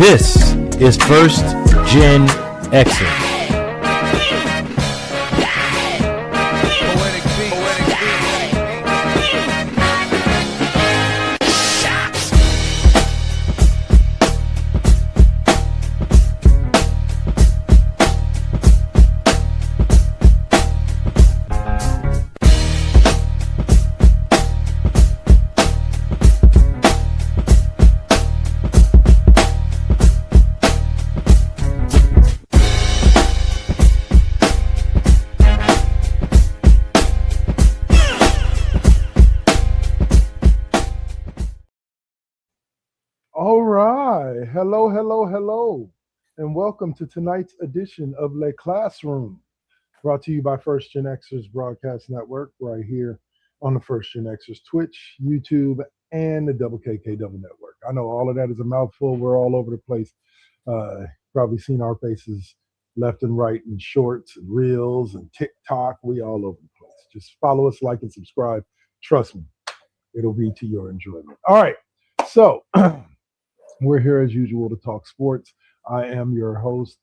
This is First GenXers. All right. Hello, and welcome to tonight's edition of Le Classroom, brought to you by First GenXers Broadcast Network, right here on the First GenXers Twitch, YouTube, and the KKW Network. I know all of that is a mouthful. We're all over the place. Probably seen our faces left and right in shorts and reels and TikTok. We all over the place. Just follow us, like, and subscribe. Trust me, it'll be to your enjoyment. All right. So we're here as usual to talk sports. I am your host,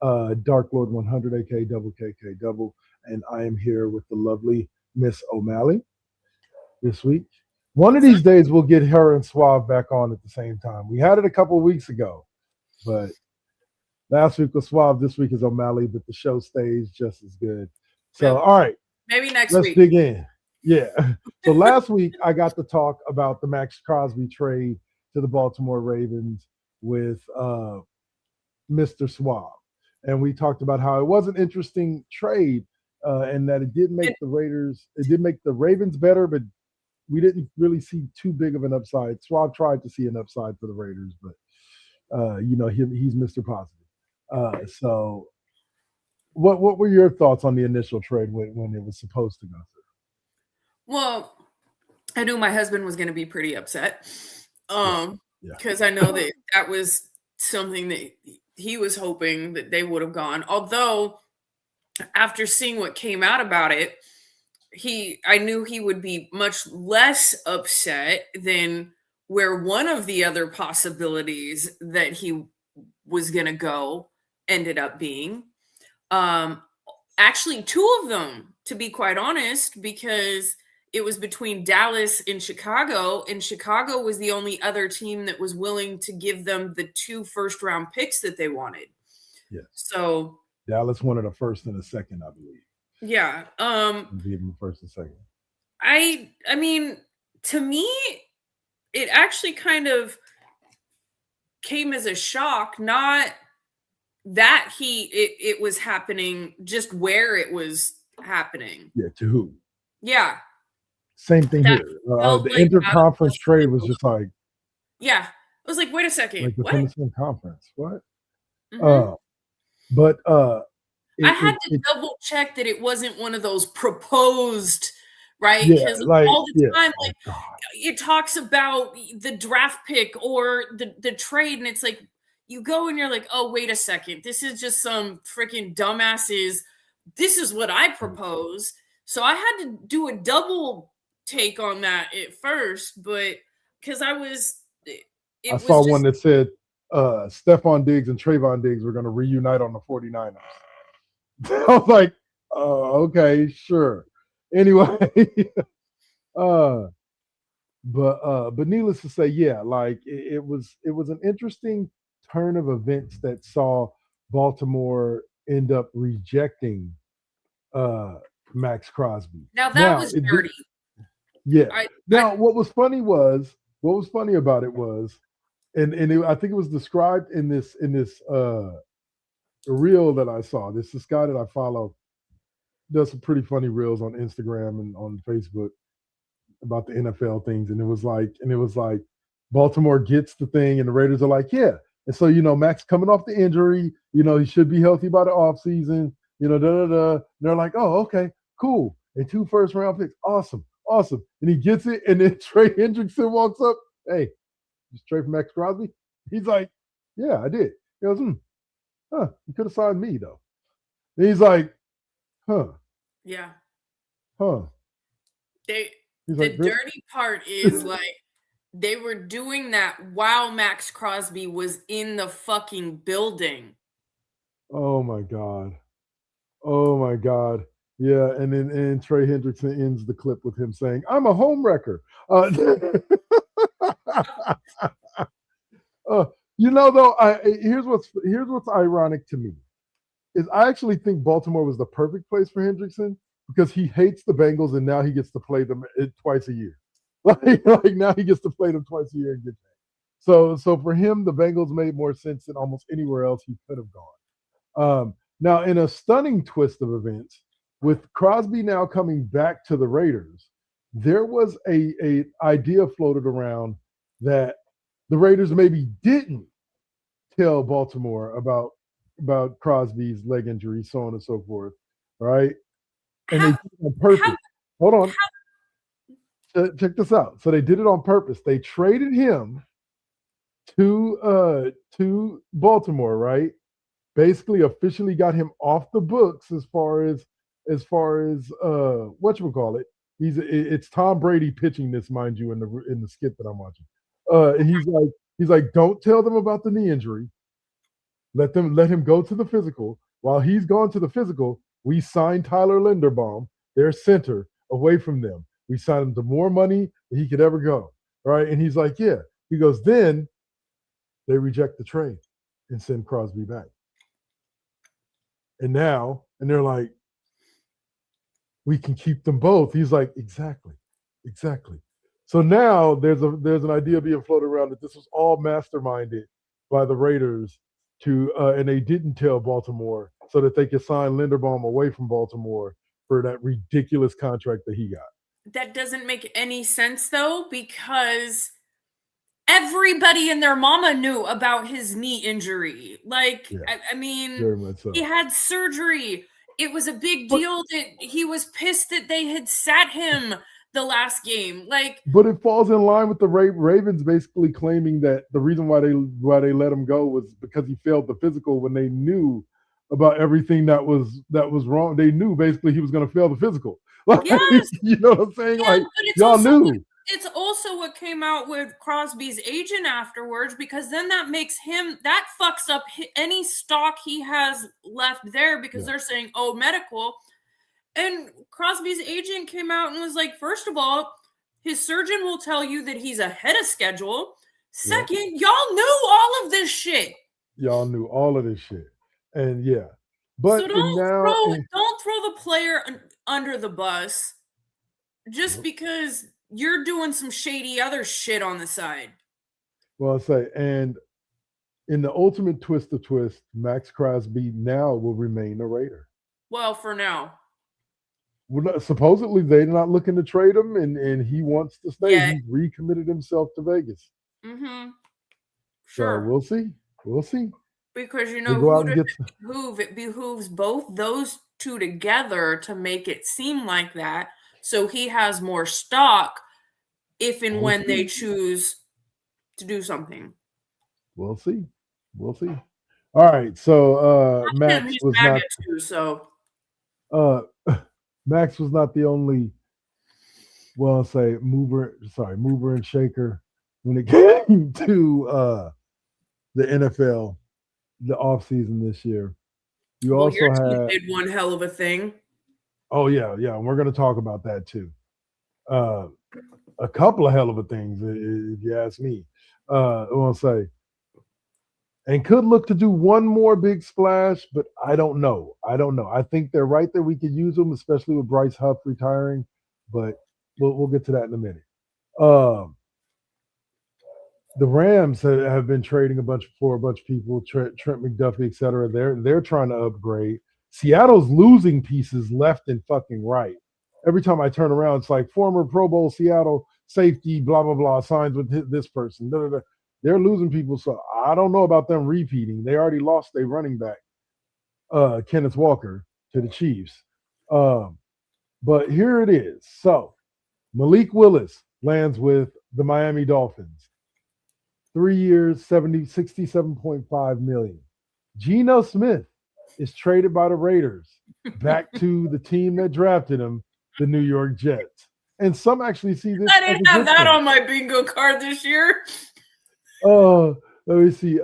Dark Lord 100, aka KKW, and I am here with the lovely Miss O'Malley this week. One of these days, we'll get her and Suave back on at the same time. We had it a couple of weeks ago, but last week was Suave, this week is O'Malley, but the show stays just as good. So, all right. Maybe next let's week. Dig in. Yeah. So last week, I got to talk about the Max Crosby trade to the Baltimore Ravens with Mr. Suave. And we talked about how it was an interesting trade and that it did make the Ravens better, but we didn't really see too big of an upside. Suave tried to see an upside for the Raiders, but he's Mr. Positive. So what were your thoughts on the initial trade when it was supposed to go through? Well, I knew my husband was going to be pretty upset. Because I know that was something that he was hoping that they would have gone. Although, after seeing what came out about it, I knew he would be much less upset than where one of the other possibilities that he was going to go ended up being. Actually, two of them, to be quite honest, because it was between Dallas and Chicago was the only other team that was willing to give them the 2 first-round picks that they wanted. Yes. So Dallas wanted a first and a second, I believe. Yeah. Give them a first and second. I mean, to me, it actually kind of came as a shock, not that it was happening, just where it was happening. Yeah, to who? Yeah. Same thing here. The interconference trade was just like. Yeah. I was like, wait a second. Like within the same conference. What? Mm-hmm. I had to double check that it wasn't one of those proposed, right? Because all the time, it talks about the draft pick or the trade, and it's like, you go and you're like, oh, wait a second. This is just some freaking dumbasses. This is what I propose. So I had to do a double take on that at first, but because I saw one that said Stephon Diggs and Trayvon Diggs were going to reunite on the 49ers. I was like, okay, sure. Anyway, but needless to say, yeah, like it was an interesting turn of events that saw Baltimore end up rejecting Max Crosby. Now that was dirty. What was funny about it was, I think it was described in this reel that I saw. This guy that I follow does some pretty funny reels on Instagram and on Facebook about the NFL things, and it was like Baltimore gets the thing, and the Raiders are like, yeah. And so, Max coming off the injury, he should be healthy by the offseason, And they're like, oh, okay, cool. And 2 first-round picks. Awesome. And he gets it, and then Trey Hendrickson walks up. Hey, just trade for Max Crosby? He's like, yeah, I did. He goes, you could have signed me, though. And he's like, huh. Yeah. Huh. The dirty part is like They were doing that while Max Crosby was in the fucking building. Oh my God. Oh my God. Yeah, and then Trey Hendrickson ends the clip with him saying, "I'm a home wrecker." Though, here's what's ironic to me is I actually think Baltimore was the perfect place for Hendrickson because he hates the Bengals and now he gets to play them twice a year. Like now he gets to play them twice a year and get paid. So for him, the Bengals made more sense than almost anywhere else he could have gone. Now, in a stunning twist of events, with Crosby now coming back to the Raiders, there was a idea floated around that the Raiders maybe didn't tell Baltimore about Crosby's leg injury, so on and so forth, right? And they did it on purpose. Hold on. Check this out. So they did it on purpose. They traded him to Baltimore, right? Basically officially got him off the books as far as whatchamacallit. It's Tom Brady pitching this, mind you, in the skit that I'm watching. He's like, don't tell them about the knee injury. Let him go to the physical. While he's gone to the physical, we signed Tyler Linderbaum, their center, away from them. We signed him to more money than he could ever go. Right? And he's like, yeah. He goes, then they reject the trade and send Crosby back. And they're like, we can keep them both. He's like, exactly. So now there's an idea being floated around that this was all masterminded by the Raiders and they didn't tell Baltimore so that they could sign Linderbaum away from Baltimore for that ridiculous contract that he got. That doesn't make any sense though, because everybody and their mama knew about his knee injury. Like, yeah, I mean, very much so. He had surgery. It was a big deal that he was pissed that they had sat him the last game. But it falls in line with the Ravens basically claiming that the reason why they let him go was because he failed the physical when they knew about everything that was wrong. They knew basically he was going to fail the physical. Yes. You know what I'm saying? Yeah, y'all knew. It's also what came out with Crosby's agent afterwards, because then that fucks up any stock he has left there, because they're saying, oh, medical. And Crosby's agent came out and was like, first of all, his surgeon will tell you that he's ahead of schedule. Second, y'all knew all of this shit. Y'all knew all of this shit. And yeah. But so don't throw the player under the bus just because you're doing some shady other shit on the side. Well, I'll say, and in the ultimate twist of twist, Max Crosby now will remain a Raider. Well, for now. Well, supposedly they're not looking to trade him, and he wants to stay. Yeah. He recommitted himself to Vegas. Mm-hmm. Sure. So we'll see. Because it behooves both those two together to make it seem like that, so he has more stock if and when they choose to do something. We'll see. All right. So Max was not. Max was not the only, mover and shaker when it came to the NFL, the offseason this year. You did one hell of a thing. Oh yeah, and we're going to talk about that too. A couple of hell of a things, if you ask me. I want to say, and could look to do one more big splash, but I don't know. I think they're right that we could use them, especially with Bryce Huff retiring. But we'll get to that in a minute. The Rams have been trading for a bunch of people, Trent McDuffie, et cetera. They're trying to upgrade. Seattle's losing pieces left and fucking right. Every time I turn around, it's like former Pro Bowl Seattle safety, blah, blah, blah, signs with this person. Blah, blah, blah. They're losing people, so I don't know about them repeating. They already lost their running back, Kenneth Walker, to the Chiefs. But here it is. So Malik Willis lands with the Miami Dolphins. 3 years, $67.5 million. Geno Smith is traded by the Raiders back to the team that drafted him, the New York Jets. And some actually see this. I didn't have that on my bingo card this year. Let me see.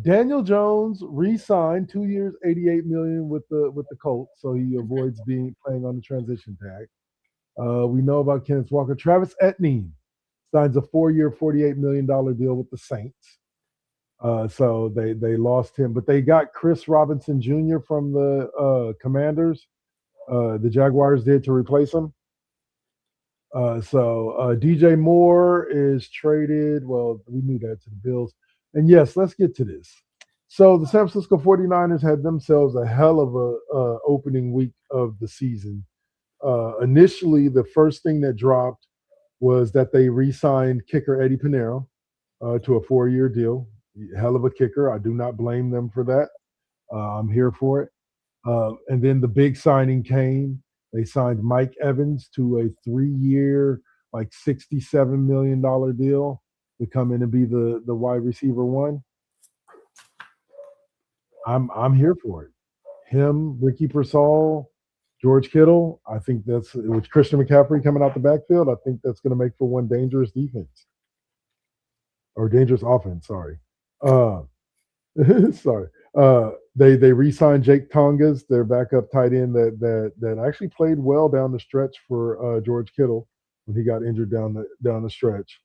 Daniel Jones re-signed 2 years, $88 million with the Colts, so he avoids playing on the transition tag. We know about Kenneth Walker. Travis Etienne signs a 4-year, $48 million deal with the Saints. So they lost him, but they got Chris Robinson Jr. from the Commanders. The Jaguars did to replace him. So DJ Moore is traded. Well, we knew that, to the Bills. And yes, let's get to this. So the San Francisco 49ers had themselves a hell of a opening week of the season. Initially, the first thing that dropped was that they re-signed kicker Eddie Pinheiro to a 4-year deal. Hell of a kicker. I do not blame them for that. I'm here for it. And then the big signing came. They signed Mike Evans to a 3-year, like $67 million deal to come in and be the wide receiver one. I'm here for it. Him, Ricky Pearsall, George Kittle. I think that's with Christian McCaffrey coming out the backfield. I think that's going to make for one dangerous defense or dangerous offense. Sorry. Sorry. They re-signed Jake Tongas, their backup tight end that actually played well down the stretch for George Kittle when he got injured down the stretch.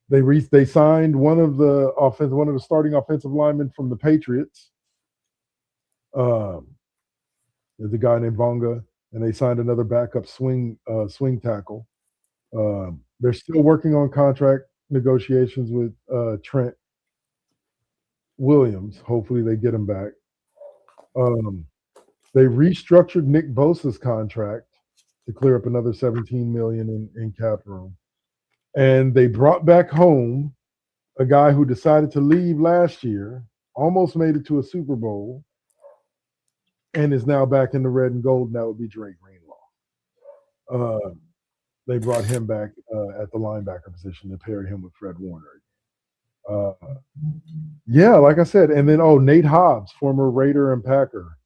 They signed one of the starting offensive linemen from the Patriots. There's a guy named Vonga, and they signed another backup swing tackle. They're still working on contract negotiations with Trent Williams. Hopefully they get him back. They restructured Nick Bosa's contract to clear up another $17 million in cap room. And they brought back home a guy who decided to leave last year, almost made it to a Super Bowl, and is now back in the red and gold, and that would be Dre Greenlaw. They brought him back at the linebacker position to pair him with Fred Warner. Yeah, like I said, and then Nate Hobbs, former Raider and Packer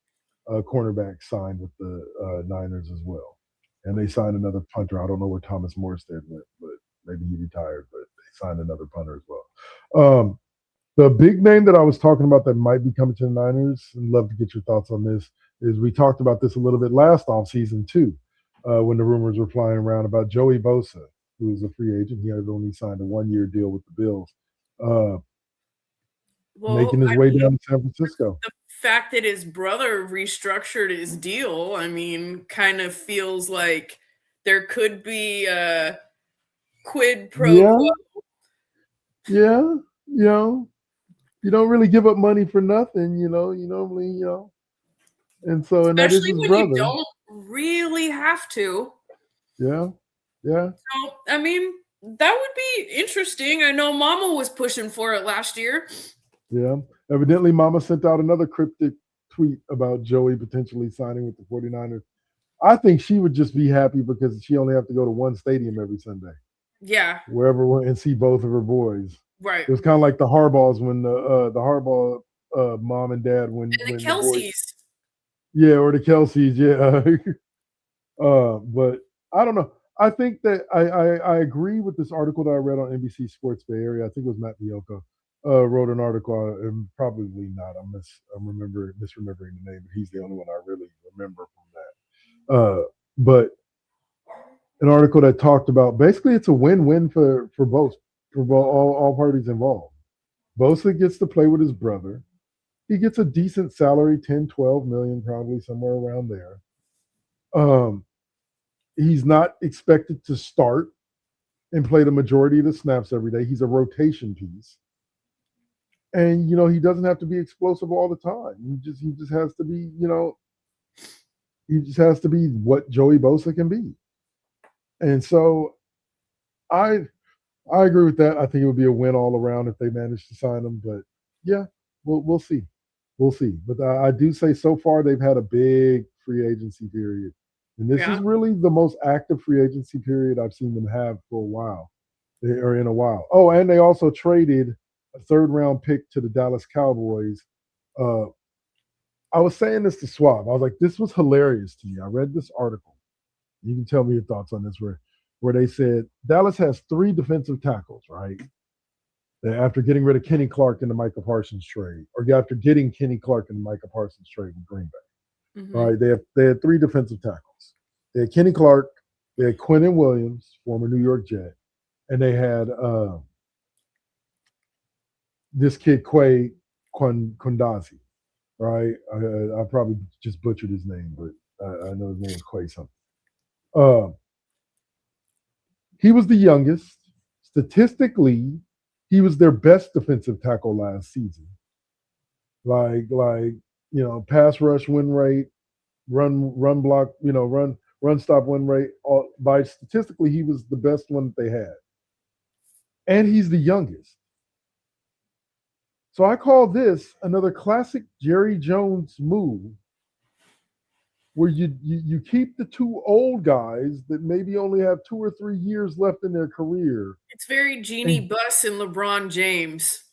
cornerback, signed with the Niners as well, and they signed another punter. I don't know where Thomas Morstead went, but maybe he retired. But they signed another punter as well. The big name that I was talking about that might be coming to the Niners, and love to get your thoughts on this, is we talked about this a little bit last offseason too, when the rumors were flying around about Joey Bosa, who is a free agent. He had only signed a 1-year deal with the Bills. Making his way down to San Francisco. The fact that his brother restructured his deal, kind of feels like there could be a quid pro quo. Yeah, you don't really give up money for nothing, you normally, and so, and that is his brother. You don't really have to. Yeah. So, that would be interesting. I know Mama was pushing for it last year. Yeah. Evidently, Mama sent out another cryptic tweet about Joey potentially signing with the 49ers. I think she would just be happy because she only have to go to one stadium every Sunday. Yeah. Wherever, and see both of her boys. Right. It was kind of like the Harbaughs when the Harbaugh mom and dad when the when Kelseys. The boys, yeah, or the Kelseys, yeah. But I don't know. I think that I agree with this article that I read on NBC Sports Bay Area. I think it was Matt Mioka wrote an article, and probably not. I'm misremembering the name, but he's the only one I really remember from that. But an article that talked about basically it's a win-win for both. For all parties involved. Bosa gets to play with his brother. He gets a decent salary, 10, 12 million, probably somewhere around there. He's not expected to start and play the majority of the snaps every day. He's a rotation piece. And, he doesn't have to be explosive all the time. He just has to be, he just has to be what Joey Bosa can be. And so I agree with that. I think it would be a win all around if they manage to sign him. But yeah, we'll see. We'll see. But I do say so far they've had a big free agency period. And this is really the most active free agency period I've seen them have for a while. They are in a while. Oh, and they also traded a 3rd-round pick to the Dallas Cowboys. I was saying this to Swab. I was like, this was hilarious to me. I read this article. You can tell me your thoughts on this. Where they said Dallas has 3 defensive tackles, right? After getting rid of Kenny Clark in the Micah Parsons trade, or after getting Kenny Clark in the Micah Parsons trade in Green Bay. Mhm. Right? They had 3 defensive tackles. They had Kenny Clark, they had Quinnen Williams, former New York Jet, and they had this kid Quay Kondazi, right? I probably just butchered his name, but I know his name is Quay something. He was the youngest. Statistically, he was their best defensive tackle last season. Like pass rush win rate, run block, run stop win rate. By statistically, he was the best one that they had, and he's the youngest. So I call this another classic Jerry Jones move, where you keep the 2 old guys that maybe only have 2 or 3 years left in their career. It's very Jeannie Buss and LeBron James.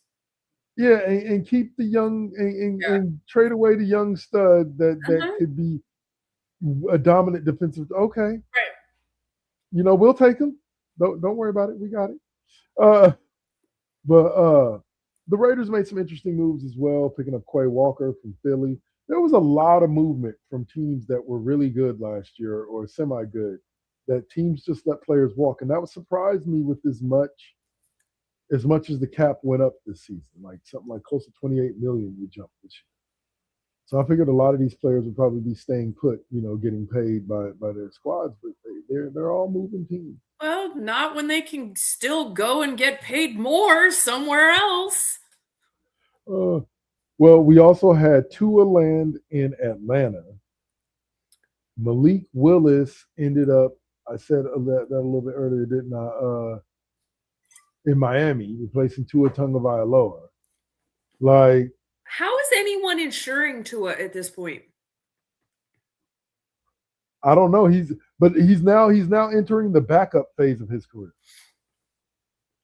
Yeah, and keep the young and trade away the young stud that could be a dominant defensive. Okay, right? We'll take him. Don't worry about it. We got it. But the Raiders made some interesting moves as well, picking up Quay Walker from Philly. There was a lot of movement from teams that were really good last year or semi-good, that teams just let players walk. And that would surprise me with as much as the cap went up this season, like something like close to $28 million we jumped this year. So I figured a lot of these players would probably be staying put, getting paid by their squads, but they're all moving teams. Well, not when they can still go and get paid more somewhere else. Well, we also had Tua land in Atlanta. Malik Willis ended up, I said that a little bit earlier, didn't I? In Miami, replacing Tua Tagovailoa. Like, how is anyone insuring Tua at this point? I don't know. He's now entering the backup phase of his career.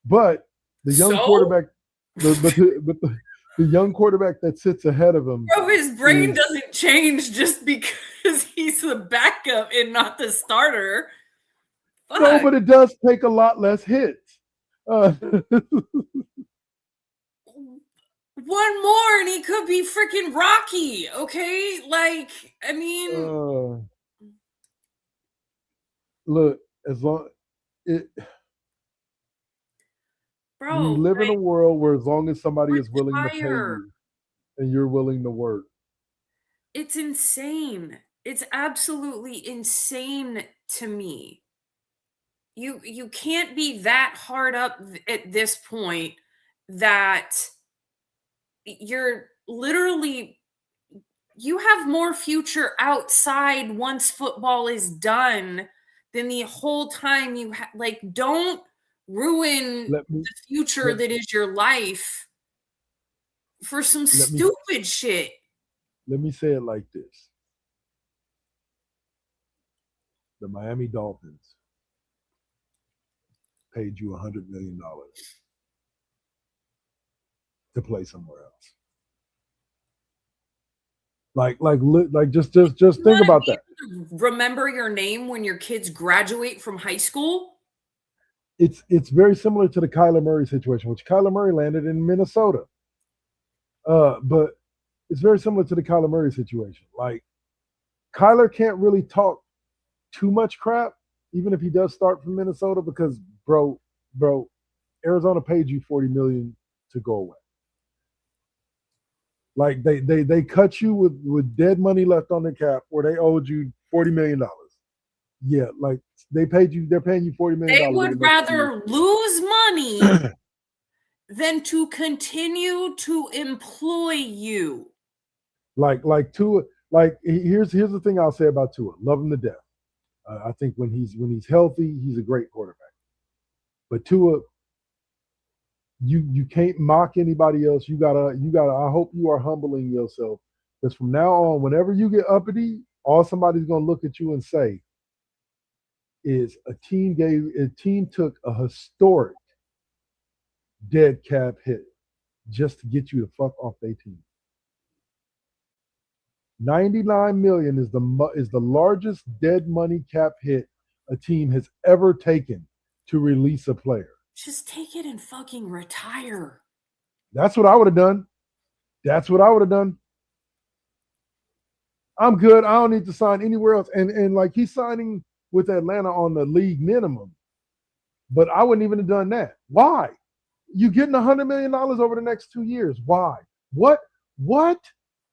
But the young quarterback, the young quarterback that sits ahead of him. Bro, his brain doesn't change just because he's the backup and not the starter. Fuck. No, but it does take a lot less hits. One more and he could be freaking Rocky, okay? Like, I mean, look, as long bro, we live in a world where as long as somebody is willing to pay you and you're willing to work, it's insane. It's absolutely insane to me. You can't be that hard up at this point that you're literally, you have more future outside once football is done than the whole time you like, don't ruin the future that is your life for some stupid shit. Let me say it like this. The Miami Dolphins paid you $100 million to play somewhere else. Like just think about that. Remember your name when your kids graduate from high school? It's very similar to the Kyler Murray situation, which Kyler Murray landed in Minnesota. But it's very similar to the Kyler Murray situation. Like, Kyler can't really talk too much crap, even if he does start from Minnesota, because bro, Arizona paid you $40 million to go away. Like, they cut you with dead money left on the cap, where they owed you $40 million. Yeah, like they're paying you $40 million. They would rather lose money than to continue to employ you. Like Tua, like here's the thing I'll say about Tua. Love him to death. I think when he's healthy, he's a great quarterback. But Tua, you can't mock anybody else. You gotta. I hope you are humbling yourself, because from now on, whenever you get uppity, all somebody's gonna look at you and say is a team took a historic dead cap hit just to get you to fuck off their team. $99 million is the largest dead money cap hit a team has ever taken to release a player. Just take it and fucking retire. That's what I would have done. That's what I would have done. I'm good. I don't need to sign anywhere else. And like he's signing with Atlanta on the league minimum. But I wouldn't even have done that. Why? You getting $100 million over the next 2 years. Why? What?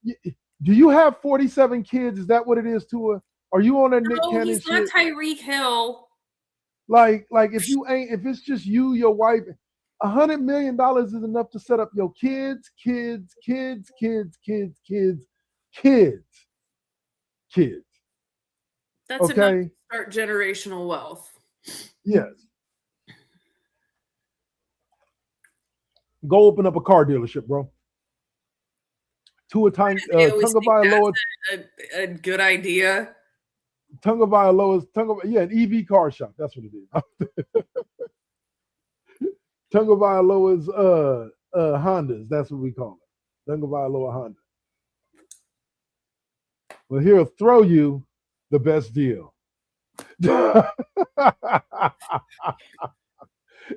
Do you have 47 kids? Is that what it is to a? Are you on a Nick Cannon he's shit? not Tyreek Hill. Like if it's just you, your wife, $100 million is enough to set up your kids. That's enough to start generational wealth. Yes. Go open up a car dealership, bro. Tagovailoa. A good idea. Tagovailoa's an EV car shop. That's what it is. Tagovailoa's Hondas. That's what we call it. Tagovailoa Honda. Well, he'll throw you the best deal.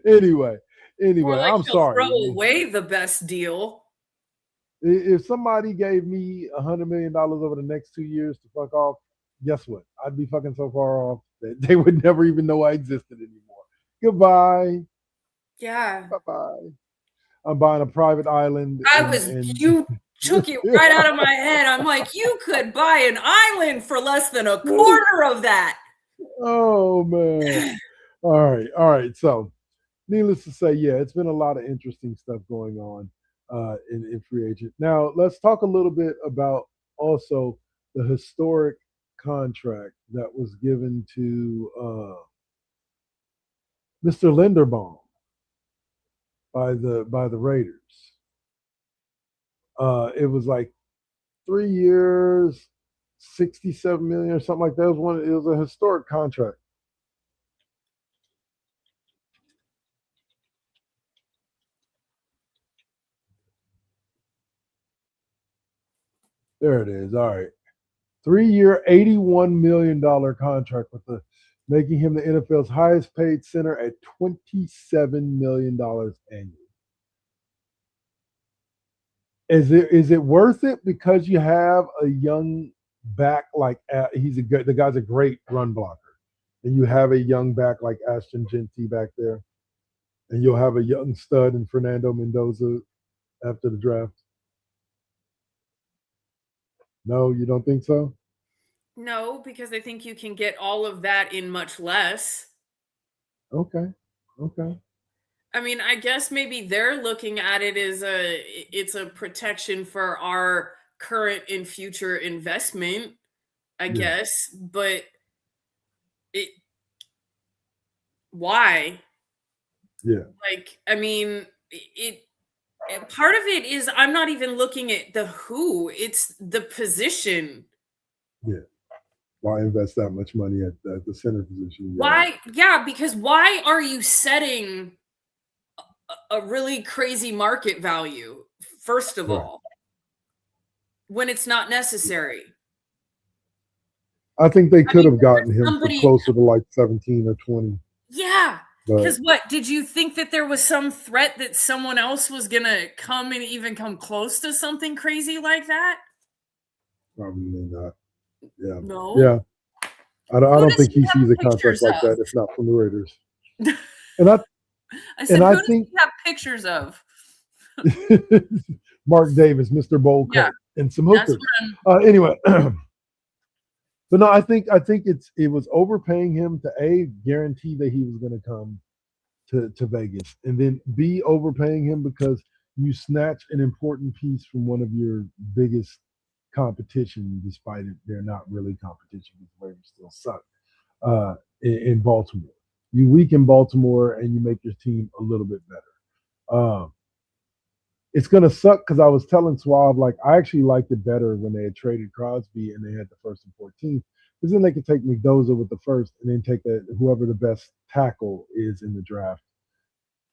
Anyway, like I'm sorry. Throw away the best deal. If somebody gave me $100 million over the next 2 years to fuck off, guess what? I'd be fucking so far off that they would never even know I existed anymore. Goodbye. Yeah. Bye-bye. I'm buying a private island. You took it right out of my head. I'm like, you could buy an island for less than a quarter of that. Oh, man. All right. So, needless to say, yeah, it's been a lot of interesting stuff going on in free agent. Now, let's talk a little bit about also the historic contract that was given to Mr. Linderbaum by the Raiders. It was like 3 years, $67 million or something like that. It was a historic contract. There it is. All right. 3-year, $81 million contract making him the NFL's highest paid center at $27 million annually. Is it worth it because you have a young back like the guy's a great run blocker, and you have a young back like Ashton Genty back there, and you'll have a young stud in Fernando Mendoza after the draft? No, you don't think so? No, because I think you can get all of that in much less. Okay. I mean, I guess maybe they're looking at it as it's a protection for our current and future investment, I guess. But why? Yeah. Like, I mean, part of it is I'm not even looking at the who, it's the position. Yeah. Why invest that much money at the center position? Why? Yeah, because why are you setting a really crazy market value, first of all, when it's not necessary? I think they could have gotten him for closer to like 17 or 20. Yeah. Because what? Did you think that there was some threat that someone else was going to come and even come close to something crazy like that? Probably not. Yeah. No. Yeah. I don't think he sees a contract like that if not from the Raiders. And I think you have pictures of Mark Davis, Mr. Bowl Cut, and some hookers. Anyway, but no, I think it was overpaying him to guarantee that he was going to come to Vegas, and then B, overpaying him because you snatch an important piece from one of your biggest competition, despite it they're not really competition because the Raiders still suck in Baltimore. You weaken Baltimore and you make your team a little bit better. It's going to suck because I was telling Suave, like, I actually liked it better when they had traded Crosby and they had the 1st and 14th, because then they could take Mendoza with the 1st and then take whoever the best tackle is in the draft,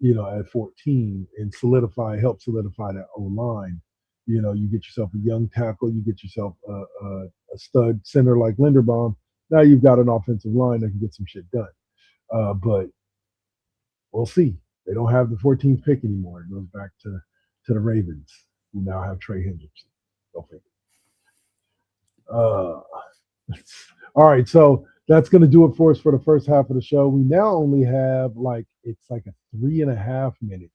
at 14 and help solidify that O-line. You get yourself a young tackle, you get yourself a stud center like Linderbaum, Now you've got an offensive line that can get some shit done. But we'll see. They don't have the 14th pick anymore. It goes back to the Ravens, who now have Trey Hendrickson. Go figure. All right, so that's going to do it for us for the first half of the show. We now only have it's like a 3.5 minute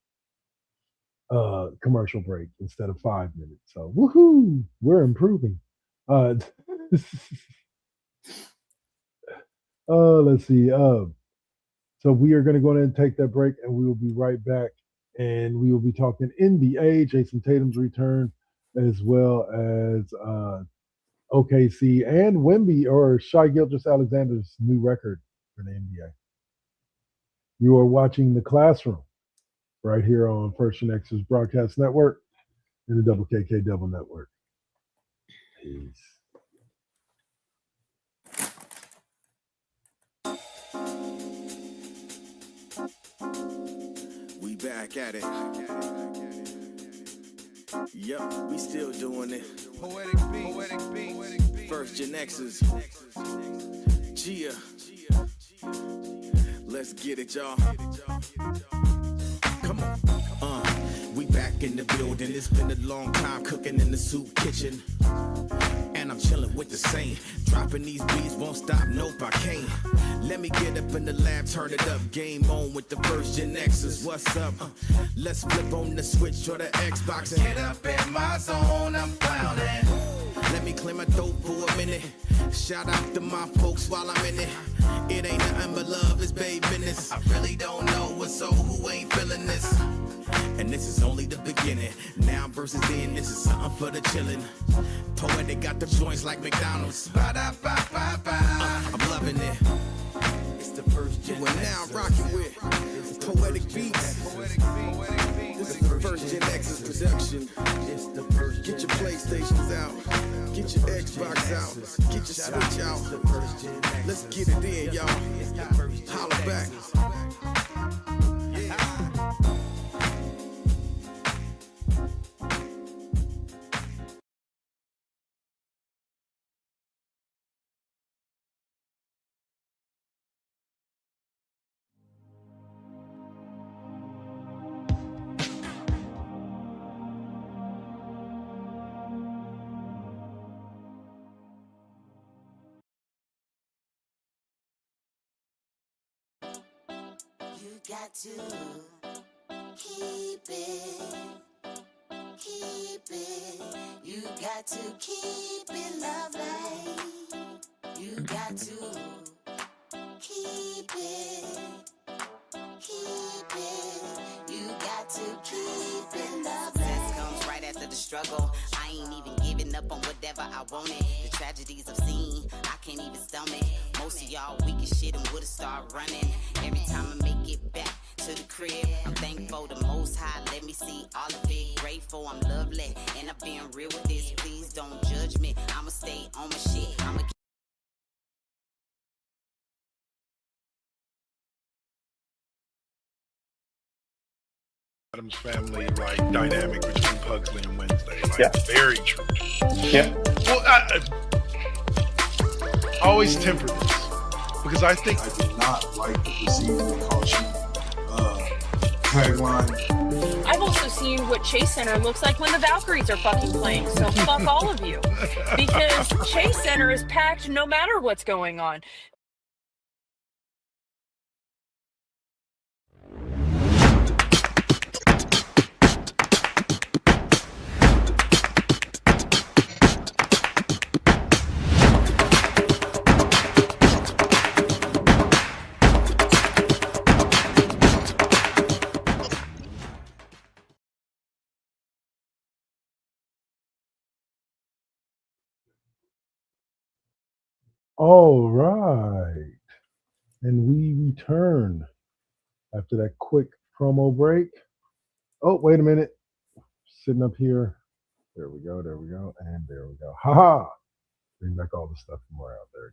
commercial break instead of 5 minutes. So woohoo, we're improving. Let's see. So we are going to go ahead and take that break, and we will be right back. And we will be talking NBA, Jason Tatum's return, as well as OKC and Wemby or Shai Gilgeous-Alexander's new record for the NBA. You are watching The Classroom right here on First GenXers Broadcast Network and the Double KK Double Network. Peace. We back at it. Yep, we still doing it. Poetic beat. First GenXers. Gia. Let's get it, y'all. Come on. We back in the building. It's been a long time cooking in the soup kitchen. And I'm chilling with the same. Dropping these beats won't stop, nope, I can't. Let me get up in the lab, turn it up. Game on with the First GenXers. What's up? Let's flip on the Switch or the Xbox and get up in my zone, I'm clowning. Let me clear my throat for a minute. Shout out to my folks while I'm in it. It ain't nothing but love, it's babe business. I really don't know what's so who ain't feeling this. And this is only the beginning. Now versus then, this is something for the chillin'. Poetic got the joints like McDonald's. I'm loving it. It's the First GenXers. We're now rocking with Poetic Beats. This is the First GenXers production. Get your PlayStations out. Get your Xbox out. Get your Switch out. Let's get it in, y'all. Holla back. Got to keep it. You got to keep it lovely. You got to keep it. You got to keep it lovely. Success comes right after the struggle. I ain't even giving up on whatever I wanted. The tragedies I've seen, I can't even stomach. Most of y'all weak as shit and would've started running. Every time I make it back to the crib, I'm thankful the Most High let me see all of it. Grateful I'm lovely, and I'm being real with this. Please don't judge me. I'ma stay on my shit. Adams family dynamic between Pugsley and Wednesday. Very true. Yeah. Well, I always temper this because I think I did not like the receiving caution tagline. I've also seen what Chase Center looks like when the Valkyries are fucking playing, so fuck all of you. Because Chase Center is packed no matter what's going on. All right. And we return after that quick promo break. Oh, wait a minute. Sitting up here. There we go. And there we go. Ha! Bring back all the stuff from where out. There we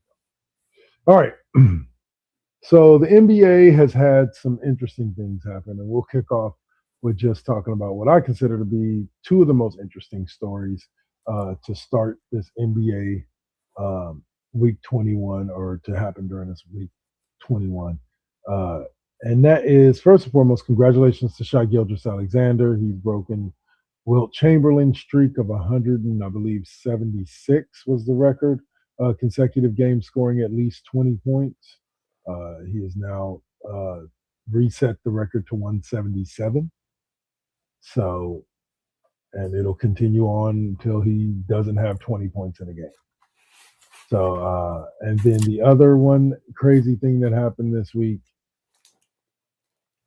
go. All right. So the NBA has had some interesting things happen, and we'll kick off with just talking about what I consider to be two of the most interesting stories to start this NBA week 21, or to happen during this week 21. And that is, first and foremost, congratulations to Shai Gilgeous-Alexander. He's broken Wilt Chamberlain's streak of 100, and I believe 76 was the record, consecutive games scoring at least 20 points. He has now reset the record to 177. So, and it'll continue on until he doesn't have 20 points in a game. So, and then the other one crazy thing that happened this week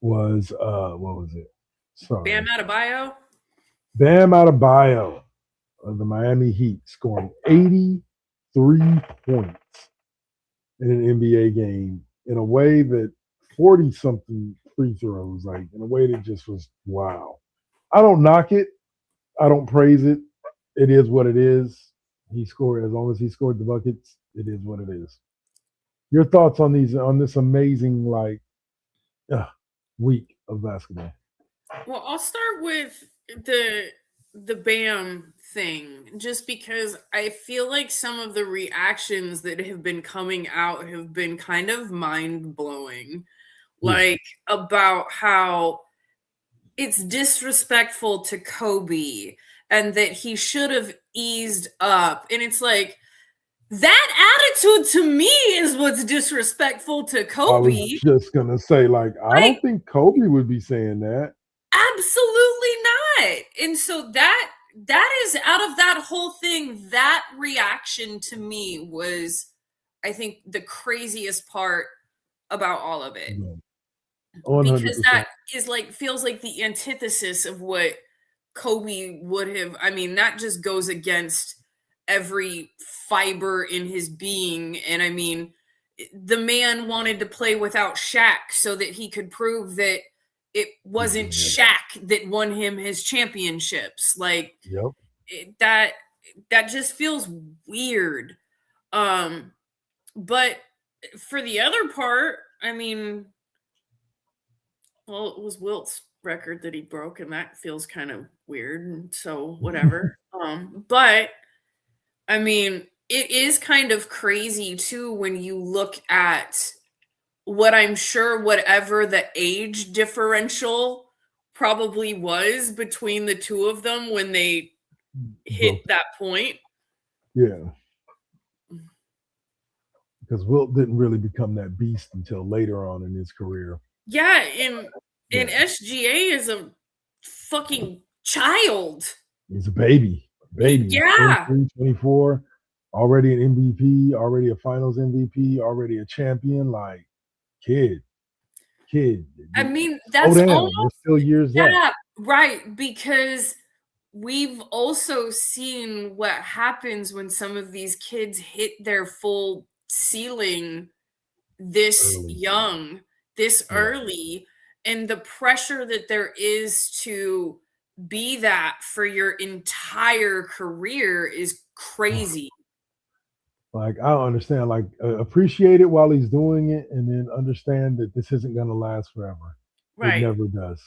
was, what was it? Sorry. Bam Adebayo. Bam Adebayo of the Miami Heat scoring 83 points in an NBA game in a way that 40-something free throws, like in a way that just was wow. I don't knock it. I don't praise it. It is what it is. He scored, as long as he scored the buckets, it is what it is. Your thoughts on this amazing week of basketball? Well, I'll start with the Bam thing, just because I feel like some of the reactions that have been coming out have been kind of mind-blowing. Like, about how it's disrespectful to Kobe and that he should have eased up. And it's like, that attitude to me is what's disrespectful to Kobe. I was just going to say, I don't think Kobe would be saying that. Absolutely not. And so that is, out of that whole thing, that reaction to me was, I think, the craziest part about all of it. 100%. Because that is feels like the antithesis of what Kobe would have. I mean, that just goes against every fiber in his being. And I mean, the man wanted to play without Shaq so that he could prove that it wasn't Shaq that won him his championships. That just feels weird. But for the other part, I mean, well, it was Wilt's record that he broke, and that feels kind of weird, and so whatever. But I mean, it is kind of crazy too when you look at what I'm sure whatever the age differential probably was between the two of them when they hit that point. Yeah. Because Wilt didn't really become that beast until later on in his career. Yeah, and SGA is a fucking child. He's a baby. Yeah. 24, already an MVP, already a finals MVP, already a champion. Kid. I mean, that's almost, there's still years left. Right, because we've also seen what happens when some of these kids hit their full ceiling this young, this early, and the pressure that there is to be that for your entire career is crazy. I don't understand. Appreciate it while he's doing it, and then understand that this isn't going to last forever. Right. It never does.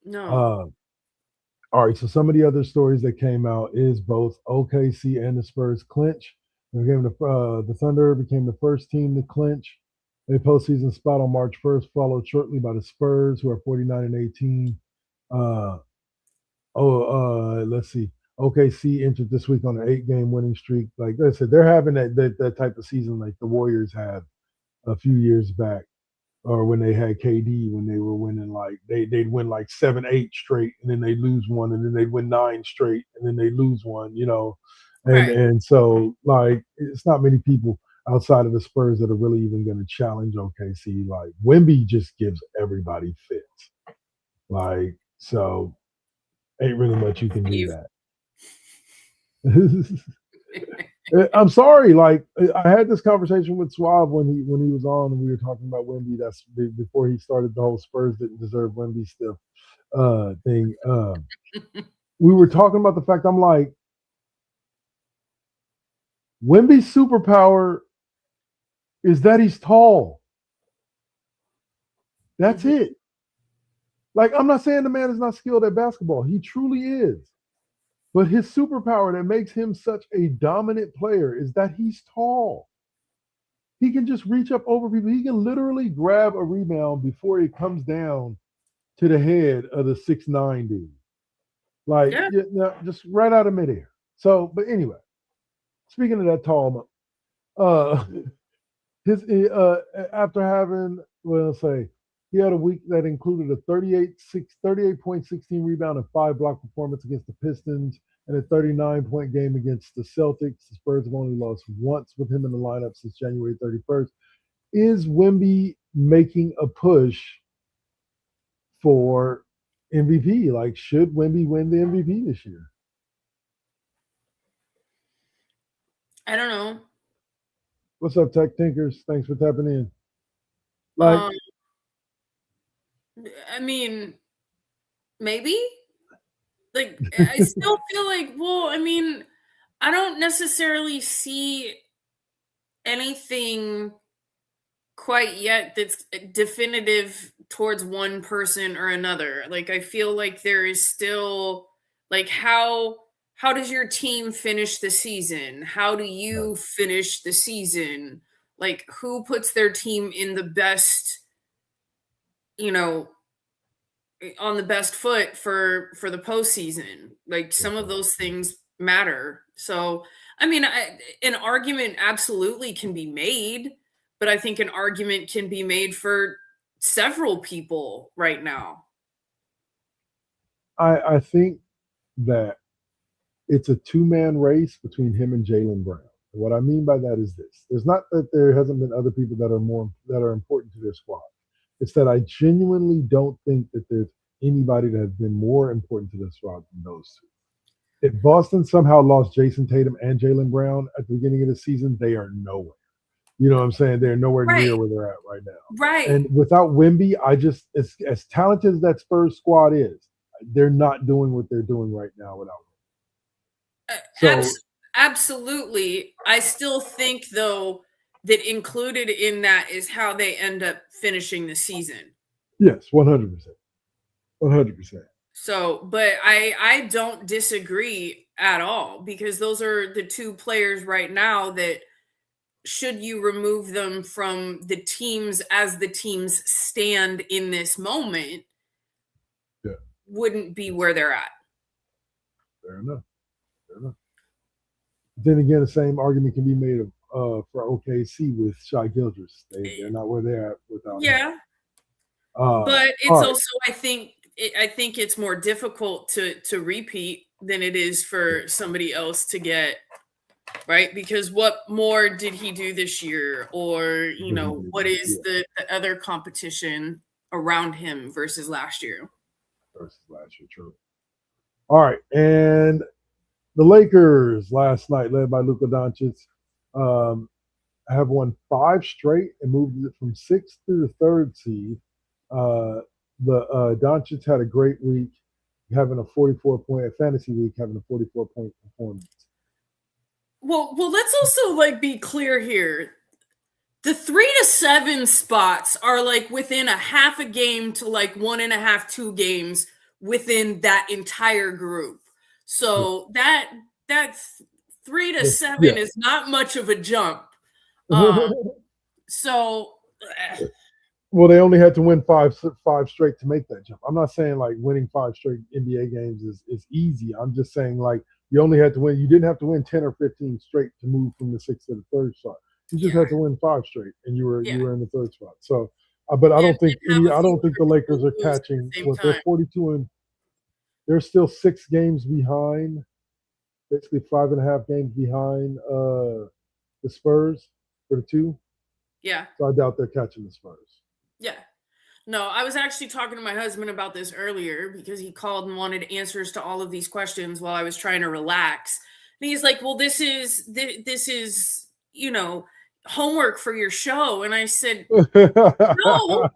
No. All right. So some of the other stories that came out is both OKC and the Spurs clinch. The Thunder became the first team to clinch a postseason spot on March 1st, followed shortly by the Spurs, who are 49-18. Let's see. OKC entered this week on an 8-game winning streak. Like I said, they're having that type of season like the Warriors had a few years back, or when they had KD, when they were winning they'd win 7-8 straight, and then they lose one, and then they'd win 9 straight, and then they lose one, And so it's not many people outside of the Spurs that are really even going to challenge OKC. Wemby just gives everybody fits. So ain't really much you can do that. I'm sorry. I had this conversation with Suave when he was on, and we were talking about Wemby. That's before he started the whole Spurs didn't deserve Wemby stuff thing. We were talking about the fact Wemby's superpower is that he's tall. That's it. I'm not saying the man is not skilled at basketball. He truly is. But his superpower that makes him such a dominant player is that he's tall. He can just reach up over people. He can literally grab a rebound before it comes down to the head of the 6'9" dude. Like, just right out of midair. So, but anyway, speaking of that tall, after having, he had a week that included a 38.16 rebound and 5 block performance against the Pistons and a 39-point game against the Celtics. The Spurs have only lost once with him in the lineup since January 31st. Is Wemby making a push for MVP? Like, should Wemby win the MVP this year? I don't know. What's up, Tech Tinkers? Thanks for tapping in. Like, I mean, maybe. Like, I still feel like, well, I mean, I don't necessarily see anything quite yet that's definitive towards one person or another. Like, I feel like there is still, like, how does your team finish the season? How do you finish the season? Like, who puts their team in the best, on the best foot for the postseason? Like, some of those things matter. So, I mean, an argument absolutely can be made, but I think an argument can be made for several people right now. I think that it's a two-man race between him and Jaylen Brown. And what I mean by that is this: there's not that there hasn't been other people that are important to their squad. It's that I genuinely don't think that there's anybody that has been more important to their squad than those two. If Boston somehow lost Jason Tatum and Jaylen Brown at the beginning of the season, they are nowhere. You know what I'm saying? They're nowhere near where they're at right now. Right. And without Wemby, as talented as that Spurs squad is, they're not doing what they're doing right now without him. So, absolutely. I still think, though, that included in that is how they end up finishing the season. Yes, 100%. 100%. So, but I don't disagree at all, because those are the two players right now that, should you remove them from the teams as the teams stand in this moment, wouldn't be where they're at. Fair enough. Then again, the same argument can be made for OKC with Shai Gilgeous. They're not where they're at without him. But it's also, I think it's more difficult to repeat than it is for somebody else to get, right? Because what more did he do this year? Or, what is the other competition around him versus last year? True. All right. And the Lakers last night, led by Luka Doncic, have won 5 straight and moved it from 6th to the 3rd seed. Doncic had a great week, having a 44-point fantasy week, having a 44-point performance. Well, let's also be clear here. The 3 to 7 spots are within a half a game to 1.5, 2 games within that entire group. So that 3 to 7 is not much of a jump. Well, they only had to win five straight to make that jump. I'm not saying winning 5 straight NBA games is easy. I'm just saying you only had to win. You didn't have to win 10 or 15 straight to move from the 6th to the 3rd spot. You just had to win 5 straight, and you were in the 3rd spot. So, but I don't think the Lakers are catching. They're 42 and they're still 6 games behind, basically 5.5 games behind the Spurs for the 2. Yeah. So I doubt they're catching the Spurs. Yeah. No, I was actually talking to my husband about this earlier because he called and wanted answers to all of these questions while I was trying to relax. And he's like, well, this is homework for your show. And I said, no, don't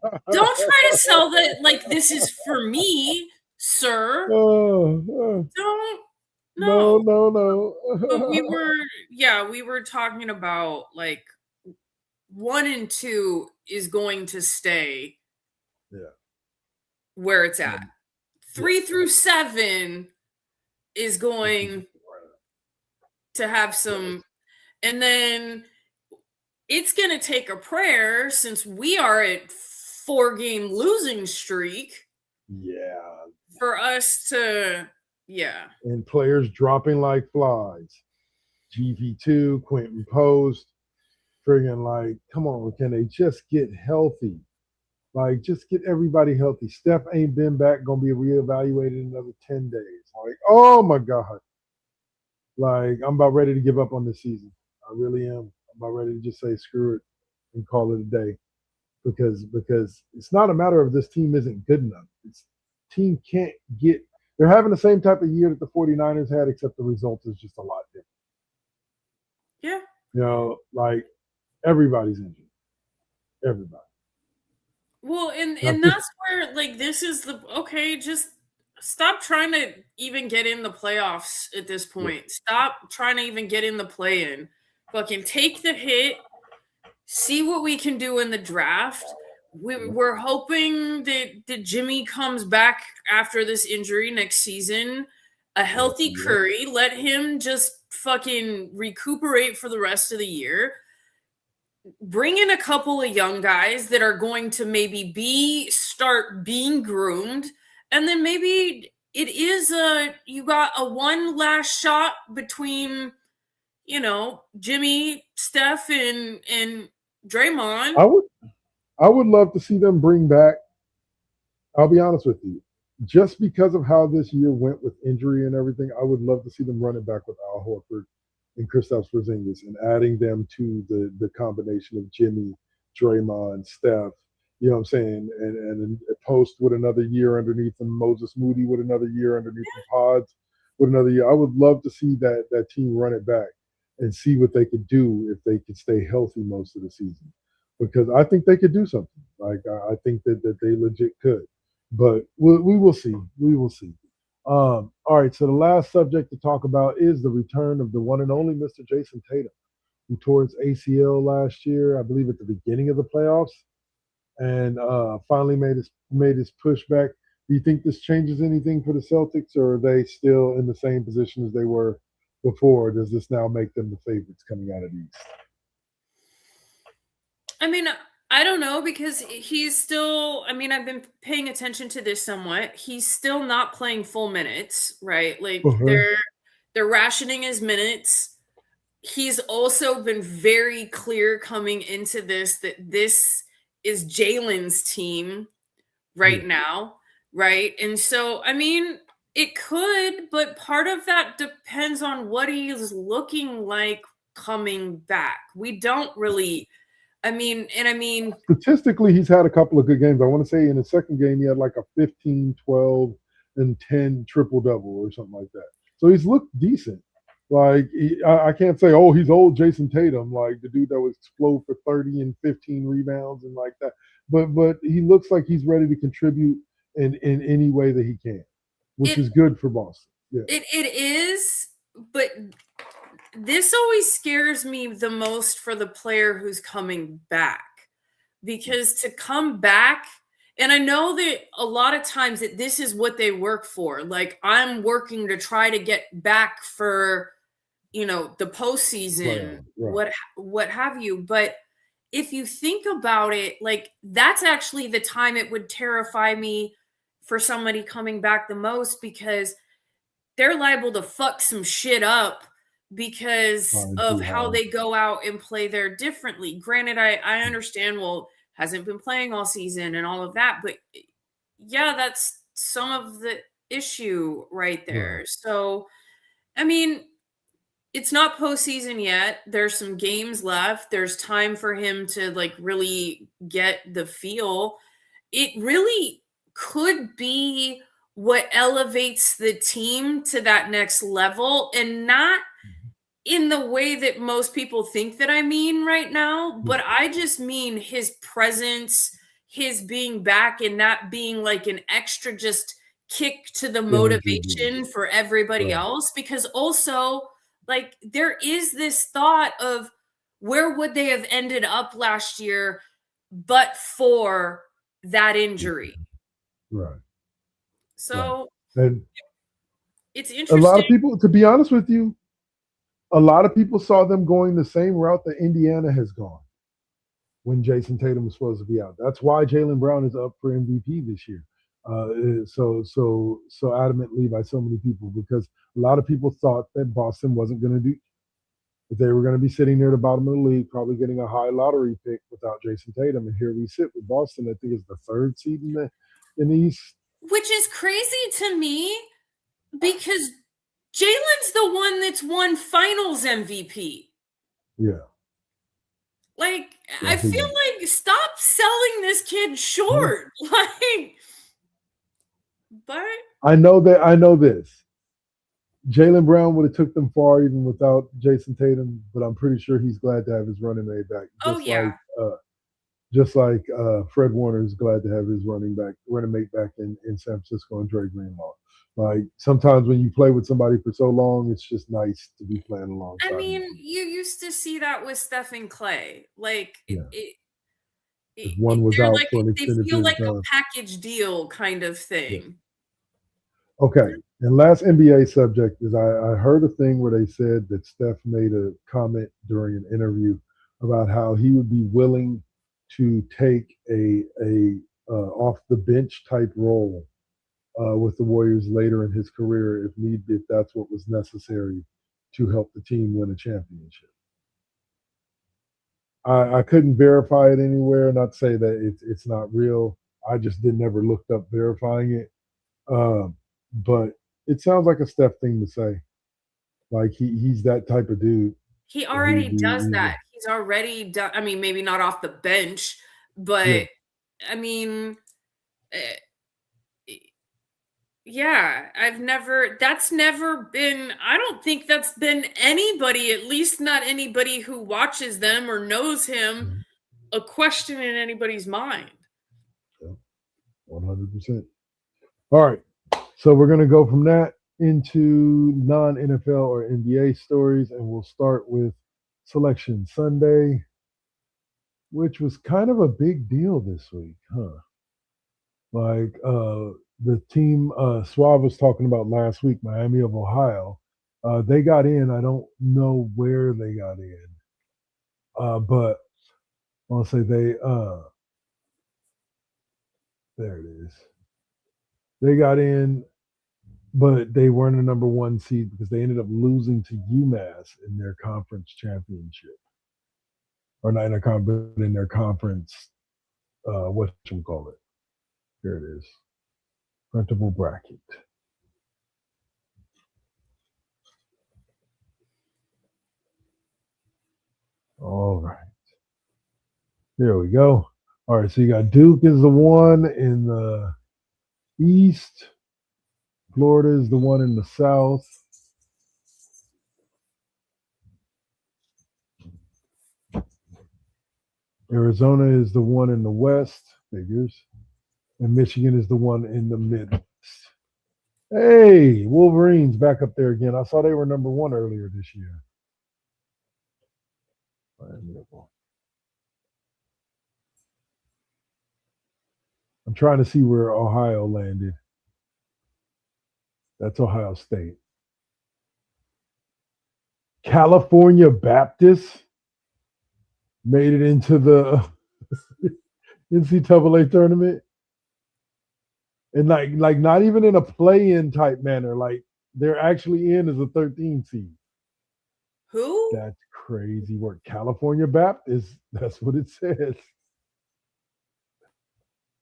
try to sell that this is for me, sir. Don't. No. But we were talking about 1 and 2 is going to stay where it's at. 3 through 7 is going to have some, and then it's going to take a prayer since we are at 4-game losing streak. Yeah. For us to, And players dropping like flies. GV2, Quentin Post, friggin' like, come on, can they just get healthy? Like, just get everybody healthy. Steph ain't been back, gonna be reevaluated in another 10 days. Like, oh my God. Like, I'm about ready to give up on this season. I really am. I'm about ready to just say screw it and call it a day. Because it's not a matter of this team isn't good enough. This team can't get they're having the same type of year that the 49ers had, except the result is just a lot different. Yeah. You know, like everybody's injured. Everybody. Well, and that's where like this is just stop trying to even get in the playoffs at this point. Yeah. Stop trying to even get in the play-in. Fucking take the hit. See what we can do in the draft. We're hoping that Jimmy comes back after this injury next season. A healthy Curry. Let him just fucking recuperate for the rest of the year. Bring in a couple of young guys that are going to maybe start being groomed. And then maybe it is you got a one last shot between, Jimmy, Steph, and Draymond. I would love to see them bring back, I'll be honest with you, just because of how this year went with injury and everything, I would love to see them run it back with Al Horford and Kristaps Porzingis and adding them to the combination of Jimmy, Draymond, Steph, you know what I'm saying, and Post with another year underneath them, Moses Moody with another year underneath them, Pods with another year. I would love to see that team run it back and see what they could do if they could stay healthy most of the season. Because I think they could do something. Like I think that they legit could. But we will see. We will see. All right, so the last subject to talk about is the return of the one and only Mr. Jason Tatum, who tore his ACL last year, I believe at the beginning of the playoffs, and finally made his pushback. Do you think this changes anything for the Celtics, or are they still in the same position as they were before? Does this now make them the favorites coming out of the East? I mean, I don't know because he's still, I've been paying attention to this somewhat. He's still not playing full minutes, right? Like they're rationing his minutes. He's also been very clear coming into this that this is Jalen's team right now, right? And so, it could, but part of that depends on what he is looking like coming back. We don't really... statistically, he's had a couple of good games. I want to say in the second game, he had like a 15, 12, and 10 triple-double or something like that. So he's looked decent. Like, I can't say, oh, he's old Jason Tatum, like the dude that would explode for 30 and 15 rebounds and like that. But he looks like he's ready to contribute in any way that he can, which is good for Boston. Yeah. It is, but this always scares me the most for the player who's coming back, because to come back, and I know that a lot of times that this is what they work for. Like, I'm working to try to get back for, the postseason, right. what have you. But if you think about it, like, that's actually the time it would terrify me for somebody coming back the most, because they're liable to fuck some shit up because of how they go out and play there differently. Granted, I understand, hasn't been playing all season and all of that, but yeah, that's some of the issue right there. Right. So, it's not postseason yet. There's some games left. There's time for him to like really get the feel. It really could be what elevates the team to that next level, and not in the way that most people think that I mean right now, but I just mean his presence, his being back, and that being like an extra just kick to the motivation for everybody else. Because also, like, there is this thought of where would they have ended up last year but for that injury. Right. So and it's interesting. A lot of people, to be honest with you, a lot of people saw them going the same route that Indiana has gone. when Jason Tatum was supposed to be out. That's why Jaylen Brown is up for MVP this year. So adamantly by so many people, because a lot of people thought that Boston wasn't going to do. That they were going to be sitting near the bottom of the league, probably getting a high lottery pick without Jason Tatum, and here we sit with Boston. I think it's the third seed in the East, which is crazy to me because Jalen's the one that's won Finals MVP. Yeah. Like, I feel like stop selling this kid short. Like, but I know this. Jaylen Brown would have took them far even without Jason Tatum, but I'm pretty sure he's glad to have his running mate back. Just like Fred Warner is glad to have his running mate back in San Francisco and Dre Greenlaw. Like sometimes when you play with somebody for so long, it's just nice to be playing alongside. I mean, you used to see that with Steph and Clay. Like, one was out for an they extended feel period like of a time. package deal kind of thing. Yeah. Okay, and last NBA subject is I heard a thing where they said that Steph made a comment during an interview about how he would be willing to take a off the bench type role with the Warriors later in his career if that's what was necessary to help the team win a championship. I couldn't verify it anywhere. Not to say that it's not real. I just never looked up verifying it. But it sounds like a Steph thing to say. Like he's that type of dude. He already does that. He's already done. I mean, maybe not off the bench, but yeah. I mean, yeah, that's never been, I don't think that's been anybody, at least not anybody who watches them or knows him, a question in anybody's mind. 100%. All right. So we're going to go from that into non-NFL or NBA stories, and we'll start with Selection Sunday, which was kind of a big deal this week, huh? Like the team Suave was talking about last week, Miami of Ohio, they got in. I don't know where they got in, but I'll say they there it is. They got in, but they weren't a number one seed because they ended up losing to UMass in their conference championship. Or not in their conference, but in their conference, whatchamacallit. Here it is. Printable bracket. All right. There we go. All right, so you got Duke is the one in the East. Florida is the one in the South. Arizona is the one in the West, figures. And Michigan is the one in the Midwest. Hey, Wolverines back up there again. I saw they were number one earlier this year. I'm trying to see where Ohio landed. That's Ohio State. California Baptist made it into the NCAA tournament. And like not even in a play-in type manner. Like they're actually in as a 13 seed. Who? That's crazy work. California Baptist. That's what it says.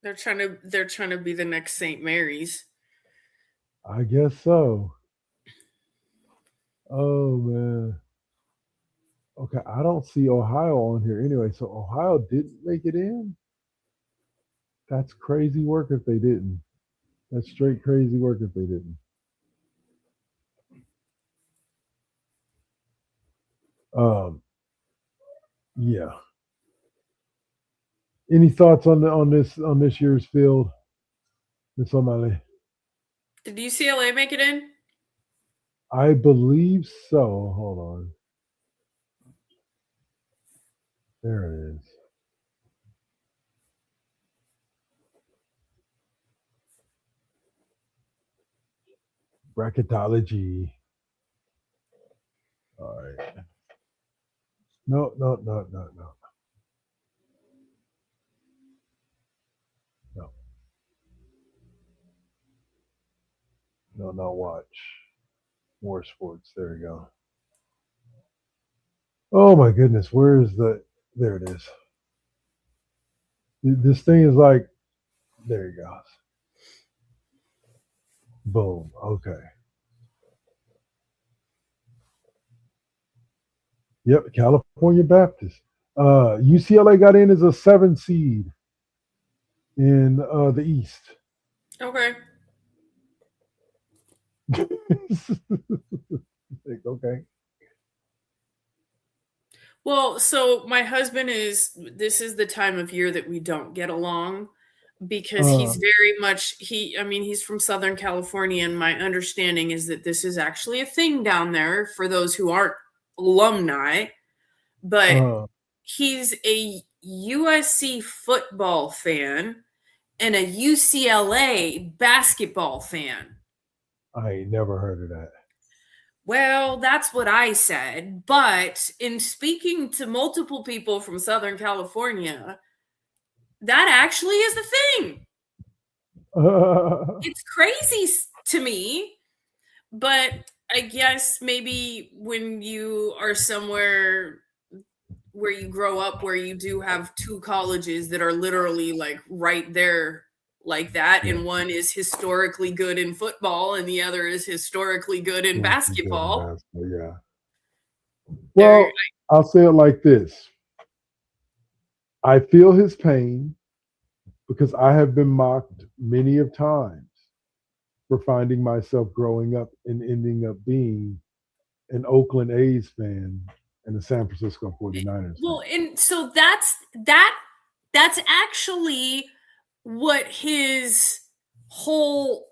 They're trying to be the next St. Mary's. I guess so. Oh man. Okay, I don't see Ohio on here anyway. So Ohio didn't make it in. That's crazy work if they didn't. That's straight crazy work if they didn't. Yeah. Any thoughts on this year's field, Miss O'Malley? Did UCLA make it in? I believe so. Hold on. There it is. Bracketology. All right. No. No, watch. More sports. There you go. Oh my goodness, where is the? There it is. This thing is like, there you go. Boom. Okay. Yep, California Baptist. UCLA got in as a 7 seed in the East. Okay. Okay. Well, so my husband this is the time of year that we don't get along because he's very much, he's from Southern California, and my understanding is that this is actually a thing down there for those who aren't alumni, but he's a USC football fan and a UCLA basketball fan. I ain't never heard of that. Well, that's what I said. But in speaking to multiple people from Southern California, that actually is the thing. It's crazy to me, but I guess maybe when you are somewhere where you grow up, where you do have two colleges that are literally like right there like that, and one is historically good in football and the other is historically good in basketball. Yeah. Well, I'll say it like this. I feel his pain because I have been mocked many of times for finding myself growing up and ending up being an Oakland A's fan and a San Francisco 49ers Well, fan. and so that's actually what his whole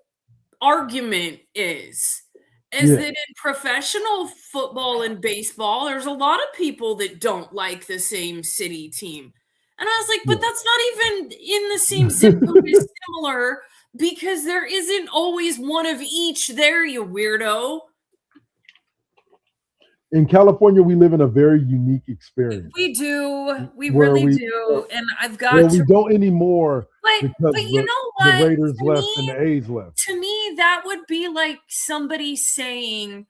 argument is that in professional football and baseball, there's a lot of people that don't like the same city team. And I was like, but that's not even in the same zip code as similar, because there isn't always one of each there, you weirdo. In California, we live in a very unique experience. We do. We really do. And I've got to... we don't anymore but you know what? The Raiders left and the A's left. To me, that would be like somebody saying,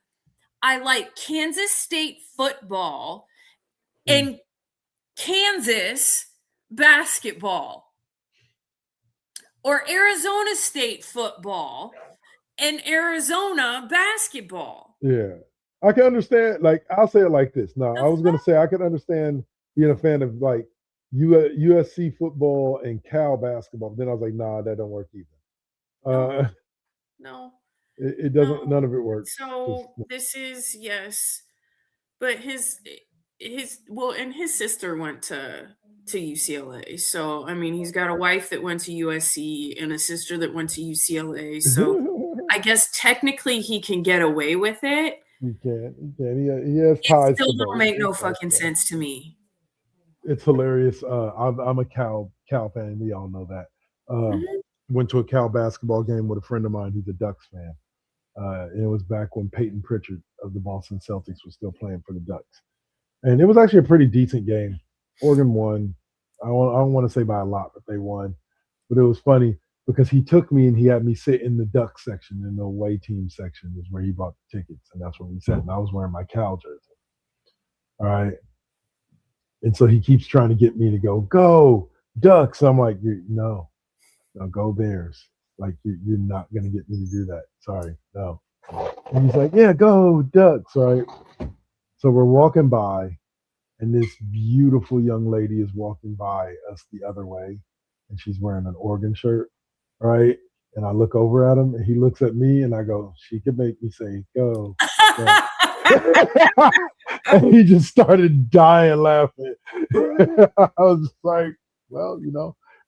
I like Kansas State football and Kansas basketball, or Arizona State football and Arizona basketball. Yeah. I can understand, like, I'll say it like this. No, I was going to say I could understand being a fan of, like, USC football and Cal basketball. But then I was like, nah, that don't work either. No. It doesn't, none of it works. So this is, yes. But his sister went to UCLA. So, I mean, he's got a wife that went to USC and a sister that went to UCLA. So I guess technically he can get away with it. He can. He has ties. It still don't make no fucking sense to me. It's hilarious. I'm a Cal fan. We all know that. Went to a Cal basketball game with a friend of mine who's a Ducks fan. And it was back when Peyton Pritchard of the Boston Celtics was still playing for the Ducks. And it was actually a pretty decent game. Oregon won. I don't want to say by a lot, but they won. But it was funny because he took me and he had me sit in the Ducks section, in the away team section is where he bought the tickets. And that's where we sat. And I was wearing my Cal jersey. All right. And so he keeps trying to get me to go Ducks. I'm like, no, go Bears. Like, you're not going to get me to do that. Sorry, no. And he's like, yeah, go Ducks, right? So we're walking by, and this beautiful young lady is walking by us the other way, and she's wearing an Oregon shirt, right? And I look over at him, and he looks at me, and I go, she could make me say, go. And he just started dying laughing. I was just like, well,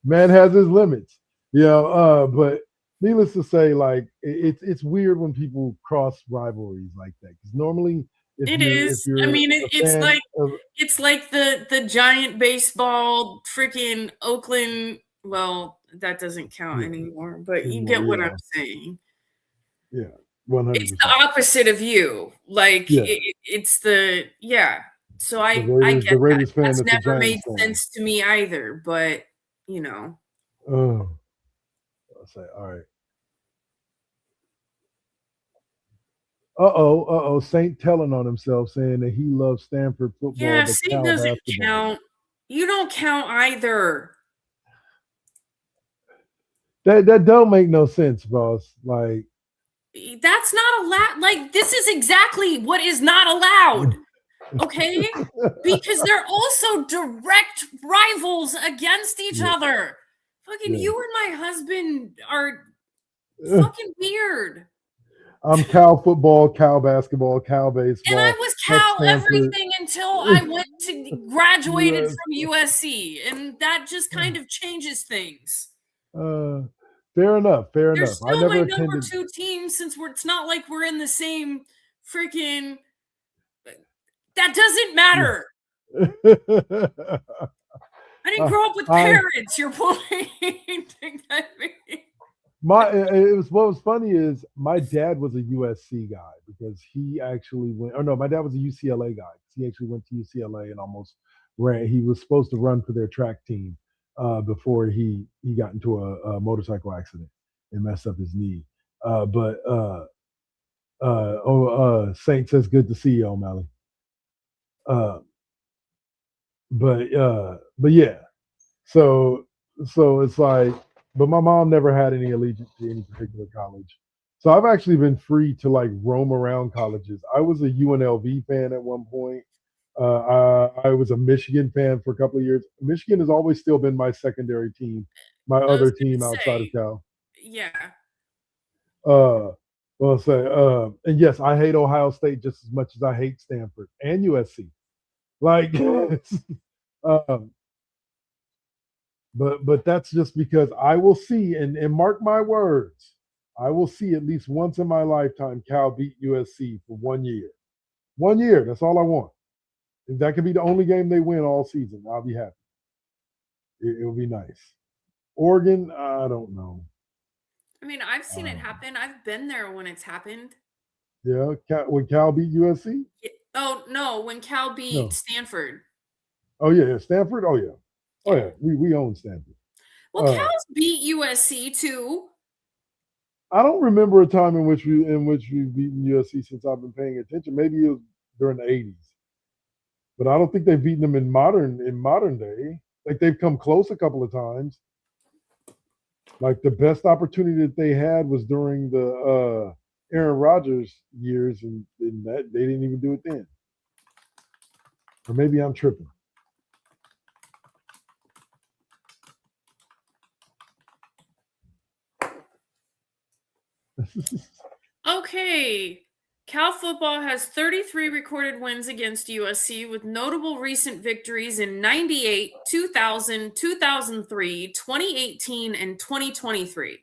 man has his limits. But needless to say, like, it's weird when people cross rivalries like that, because normally it's like the giant baseball freaking Oakland. Well, that doesn't count anymore, but you get what I'm saying. Yeah, 100%. It's the opposite of you. Like, it's the So I get the Raiders that. fan That's never made fan. sense to me either. But I'll say, all right. Saint telling on himself, saying that he loves Stanford football, Yeah, but Saint Cal doesn't basketball. count. You don't count either. That don't make no sense, boss. Like, that's not allowed. Like, this is exactly what is not allowed. Okay? Because they're also direct rivals against each other. Fucking you and my husband are fucking weird. I'm Cal football, Cal basketball, Cal baseball. And I was Cal everything until I went to graduated from USC, and that just kind of changes things. Fair enough. Fair They're enough. still I never my attended. number 2 team, since it's not like we're in the same freaking. That doesn't matter. I didn't grow up with parents. You're pointing at me. What was funny is my dad was a USC guy because he actually went. Oh no, my dad was a UCLA guy. He actually went to UCLA and almost ran. He was supposed to run for their track team before he got into a motorcycle accident and messed up his knee. Saint says, "Good to see you, O'Malley." But yeah. So it's like, but my mom never had any allegiance to any particular college. So I've actually been free to like roam around colleges. I was a UNLV fan at one point. I was a Michigan fan for a couple of years. Michigan has always still been my secondary team, my other team outside of Cal. Yeah. And yes, I hate Ohio State just as much as I hate Stanford and USC. Like, but that's just because I will see, and mark my words, I will see at least once in my lifetime Cal beat USC for 1 year. 1 year, that's all I want. If that could be the only game they win all season, I'll be happy. It'll be nice. Oregon, I don't know. I mean, I've seen it happen. I've been there when it's happened. Yeah, when Cal beat USC? Oh, no, when Cal beat Stanford. Oh, yeah, Stanford? Oh, yeah. Oh, yeah, we own Stanford. Well, Cal's beat USC, too. I don't remember a time in which we've beaten USC since I've been paying attention. Maybe it was during the 80s. But I don't think they've beaten them in modern day. Like, they've come close a couple of times. Like, the best opportunity that they had was during the Aaron Rodgers years, and that they didn't even do it then. Or maybe I'm tripping. Okay. Cal football has 33 recorded wins against USC, with notable recent victories in 98, 2000, 2003, 2018, and 2023.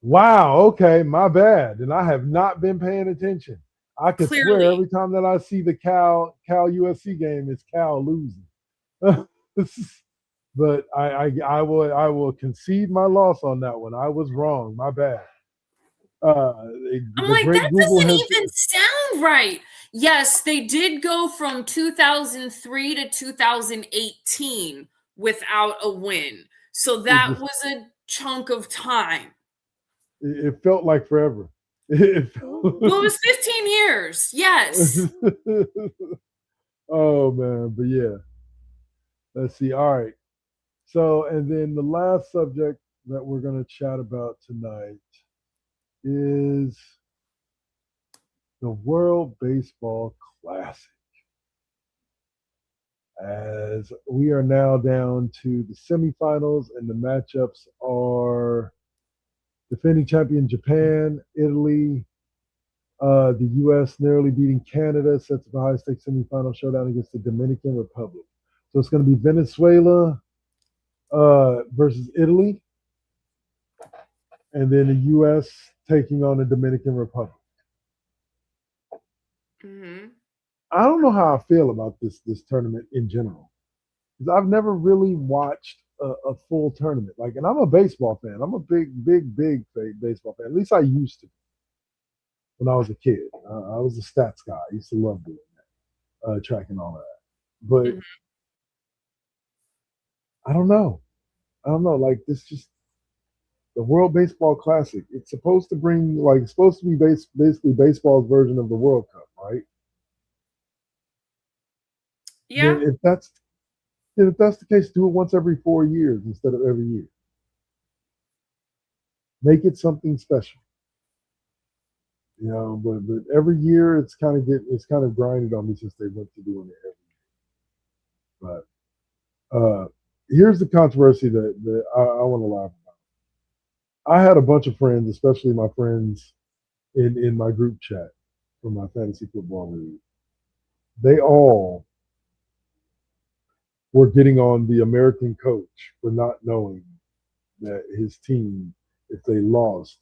Wow, okay, my bad. And I have not been paying attention. I could swear every time that I see the Cal USC game, it's Cal losing. But I will concede my loss on that one. I was wrong. My bad. I'm like, that doesn't even sound right. Yes, they did go from 2003 to 2018 without a win. So that was a chunk of time. It felt like forever. Well, it was 15 years. Yes. Oh, man. But yeah. Let's see. All right. So, and then the last subject that we're going to chat about tonight is the World Baseball Classic. As we are now down to the semifinals, and the matchups are defending champion Japan, Italy, the U.S. narrowly beating Canada, sets up a high-stakes semifinal showdown against the Dominican Republic. So it's going to be Venezuela versus Italy, and then the U.S. taking on the Dominican Republic. Mm-hmm. I don't know how I feel about this tournament in general, because I've never really watched a full tournament. Like, and I'm a baseball fan. I'm a big baseball fan. At least I used to when I was a kid. I was a stats guy. I used to love doing that, tracking all that. But I don't know. Like, this just The World Baseball Classic. It's supposed to bring, like, it's supposed to be basically baseball's version of the World Cup, right? Yeah. Then if that's the case, do it once every 4 years instead of every year. Make it something special. You know, but every year it's kind of grinded on me since they went to doing it every year. But here's the controversy that I want to laugh about. I had a bunch of friends, especially my friends in my group chat from my fantasy football league. They all were getting on the American coach for not knowing that his team, if they lost,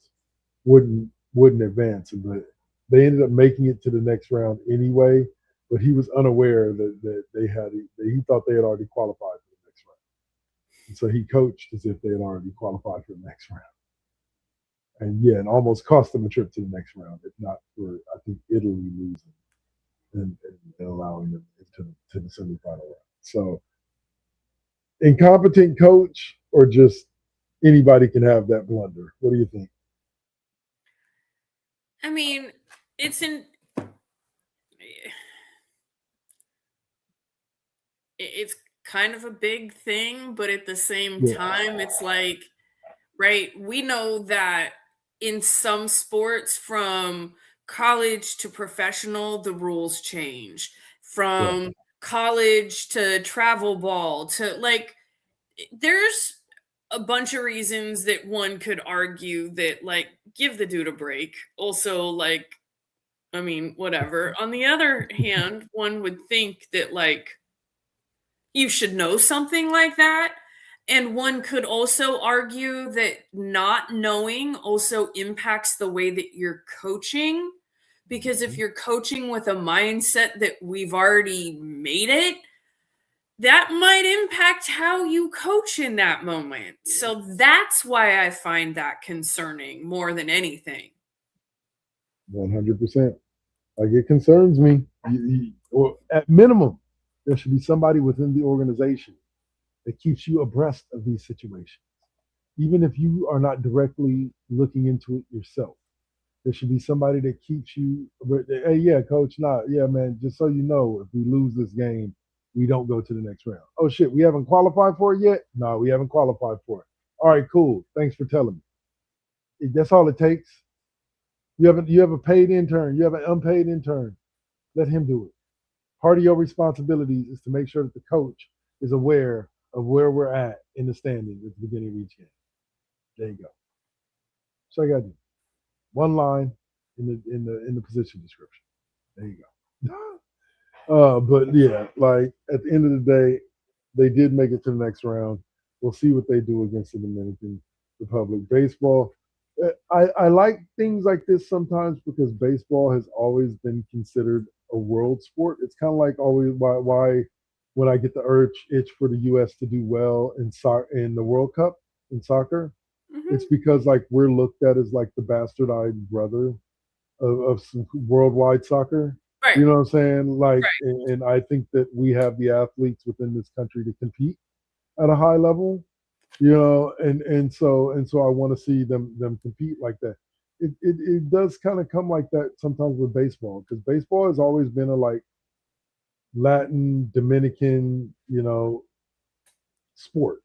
wouldn't advance. But they ended up making it to the next round anyway. But he was unaware that he thought they had already qualified for the next round. And so he coached as if they had already qualified for the next round. And almost cost them a trip to the next round, if not for, I think, Italy losing and allowing them to the semifinal round. So, incompetent coach or just anybody can have that blunder? What do you think? I mean, it's kind of a big thing, but at the same time, it's like, right, we know that in some sports, from college to professional, the rules change. From college to travel ball to, like, there's a bunch of reasons that one could argue that, like, give the dude a break. Also, like, I mean, whatever. On the other hand, one would think that, like, you should know something like that. And one could also argue that not knowing also impacts the way that you're coaching. Because if you're coaching with a mindset that we've already made it, that might impact how you coach in that moment. So that's why I find that concerning more than anything. 100%. Like, it concerns me. Or at minimum, there should be somebody within the organization that keeps you abreast of these situations. Even if you are not directly looking into it yourself, there should be somebody that keeps you. Hey, yeah, coach, yeah, man, just so you know, if we lose this game, we don't go to the next round. Oh, shit, we haven't qualified for it yet? No, we haven't qualified for it. All right, cool. Thanks for telling me. That's all it takes. You have a paid intern. You have an unpaid intern. Let him do it. Part of your responsibilities is to make sure that the coach is aware of where we're at in the standings at the beginning of each game. There you go. So I got to do one line in the position description. There you go. But yeah, like, at the end of the day, they did make it to the next round. We'll see what they do against the Dominican Republic. Baseball, I like things like this sometimes because baseball has always been considered a world sport. It's kind of like always why when I get the itch for the U.S. to do well in the World Cup in soccer, it's because, like, we're looked at as like the bastardized brother of some worldwide soccer. Right. You know what I'm saying? Like, right. and I think that we have the athletes within this country to compete at a high level. You know, and so I want to see them compete like that. It does kind of come like that sometimes with baseball, because baseball has always been a, like, Latin, Dominican, sport.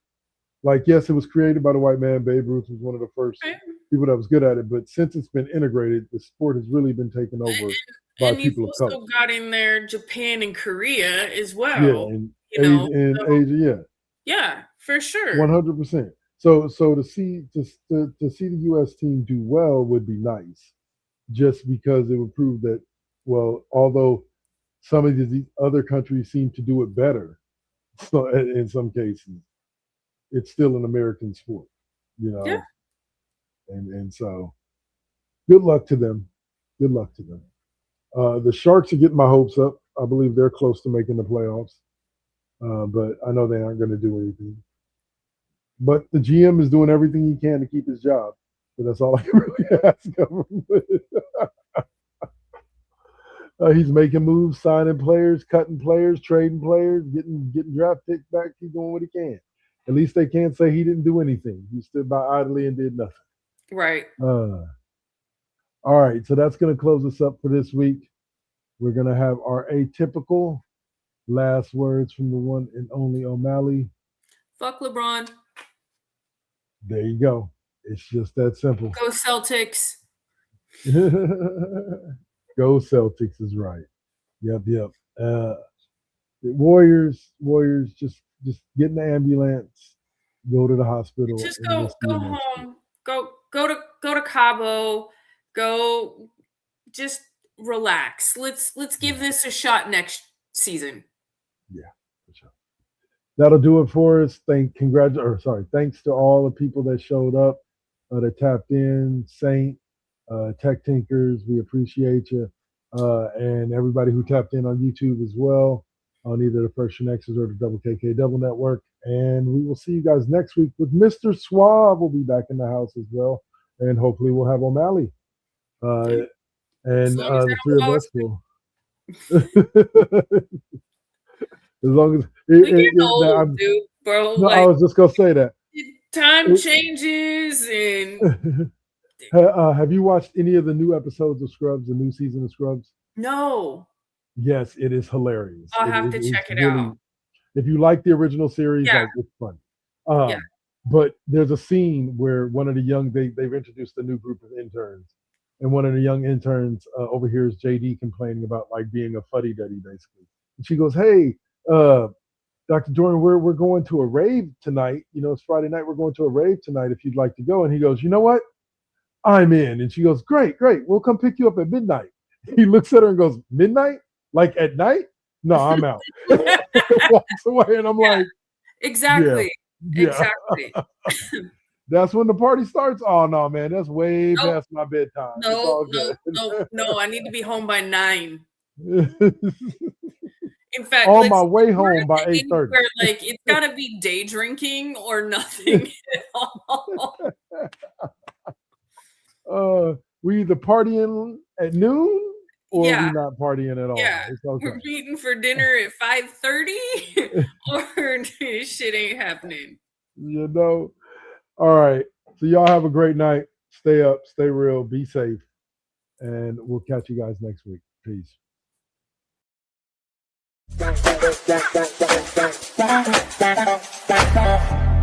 Like, yes, it was created by the white man. Babe Ruth was one of the first people that was good at it. But since it's been integrated, the sport has really been taken over by people of color. And you've also got in there Japan and Korea as well. Yeah, and Asia, yeah. Yeah, for sure. 100%. So to see the U.S. team do well would be nice, just because it would prove that, well, although some of these other countries seem to do it better, so in some cases, it's still an American sport, Yeah. And so, good luck to them. Good luck to them. The Sharks are getting my hopes up. I believe they're close to making the playoffs, but I know they aren't going to do anything. But the GM is doing everything he can to keep his job. So that's all I can really ask of him. He's making moves, signing players, cutting players, trading players, getting draft picks back. He's doing what he can. At least they can't say he didn't do anything. He stood by idly and did nothing. Right. All right, so that's going to close us up for this week. We're going to have our atypical last words from the one and only O'Malley. Fuck LeBron. There you go. It's just that simple. Go Celtics. Go Celtics is right. Yep. Warriors, just get in the ambulance, go to the hospital. Just and we'll go see you next home. week. Go to Cabo. Go just relax. Let's give this a shot next season. Yeah, for sure. That'll do it for us. Thanks to all the people that showed up, that tapped in, Saint, Tech Tinkers, we appreciate you. And everybody who tapped in on YouTube as well, on either the First GenXers or the Double KK Double Network. And we will see you guys next week with Mr. Suave. Will be back in the house as well. And hopefully we'll have O'Malley. And the three of us will. As long as dude, bro. No, I was just gonna say that. Time changes and have you watched any of the new episodes of Scrubs, the new season of Scrubs? No. Yes, it is hilarious. I'll have to check it out. If you like the original series, Yeah. like, it's fun. But there's a scene where one of the they've introduced a new group of interns, and one of the young interns overhears JD complaining about like being a fuddy-duddy basically. And she goes, "Hey, Dr. Jordan, we're going to a rave tonight. You know, it's Friday night. We're going to a rave tonight if you'd like to go." And he goes, "You know what? I'm in." And she goes, Great. We'll come pick you up at midnight." He looks at her and goes, "Midnight? Like at night? No, I'm out." Walks away, and I'm like, exactly. Yeah. Exactly. That's when the party starts. Oh no, man, that's way past my bedtime. No. I need to be home by 9. In fact, on my way home by 8:30. Where like it's gotta be day drinking or nothing at all. We either partying at noon or we not partying at all. Yeah, it's okay. We're meeting for dinner at 5:30, or shit ain't happening. You know. All right. So y'all have a great night. Stay up, stay real, be safe, and we'll catch you guys next week. Peace. Bang, bang, bang, bang, bang, bang, bang, bang, bang.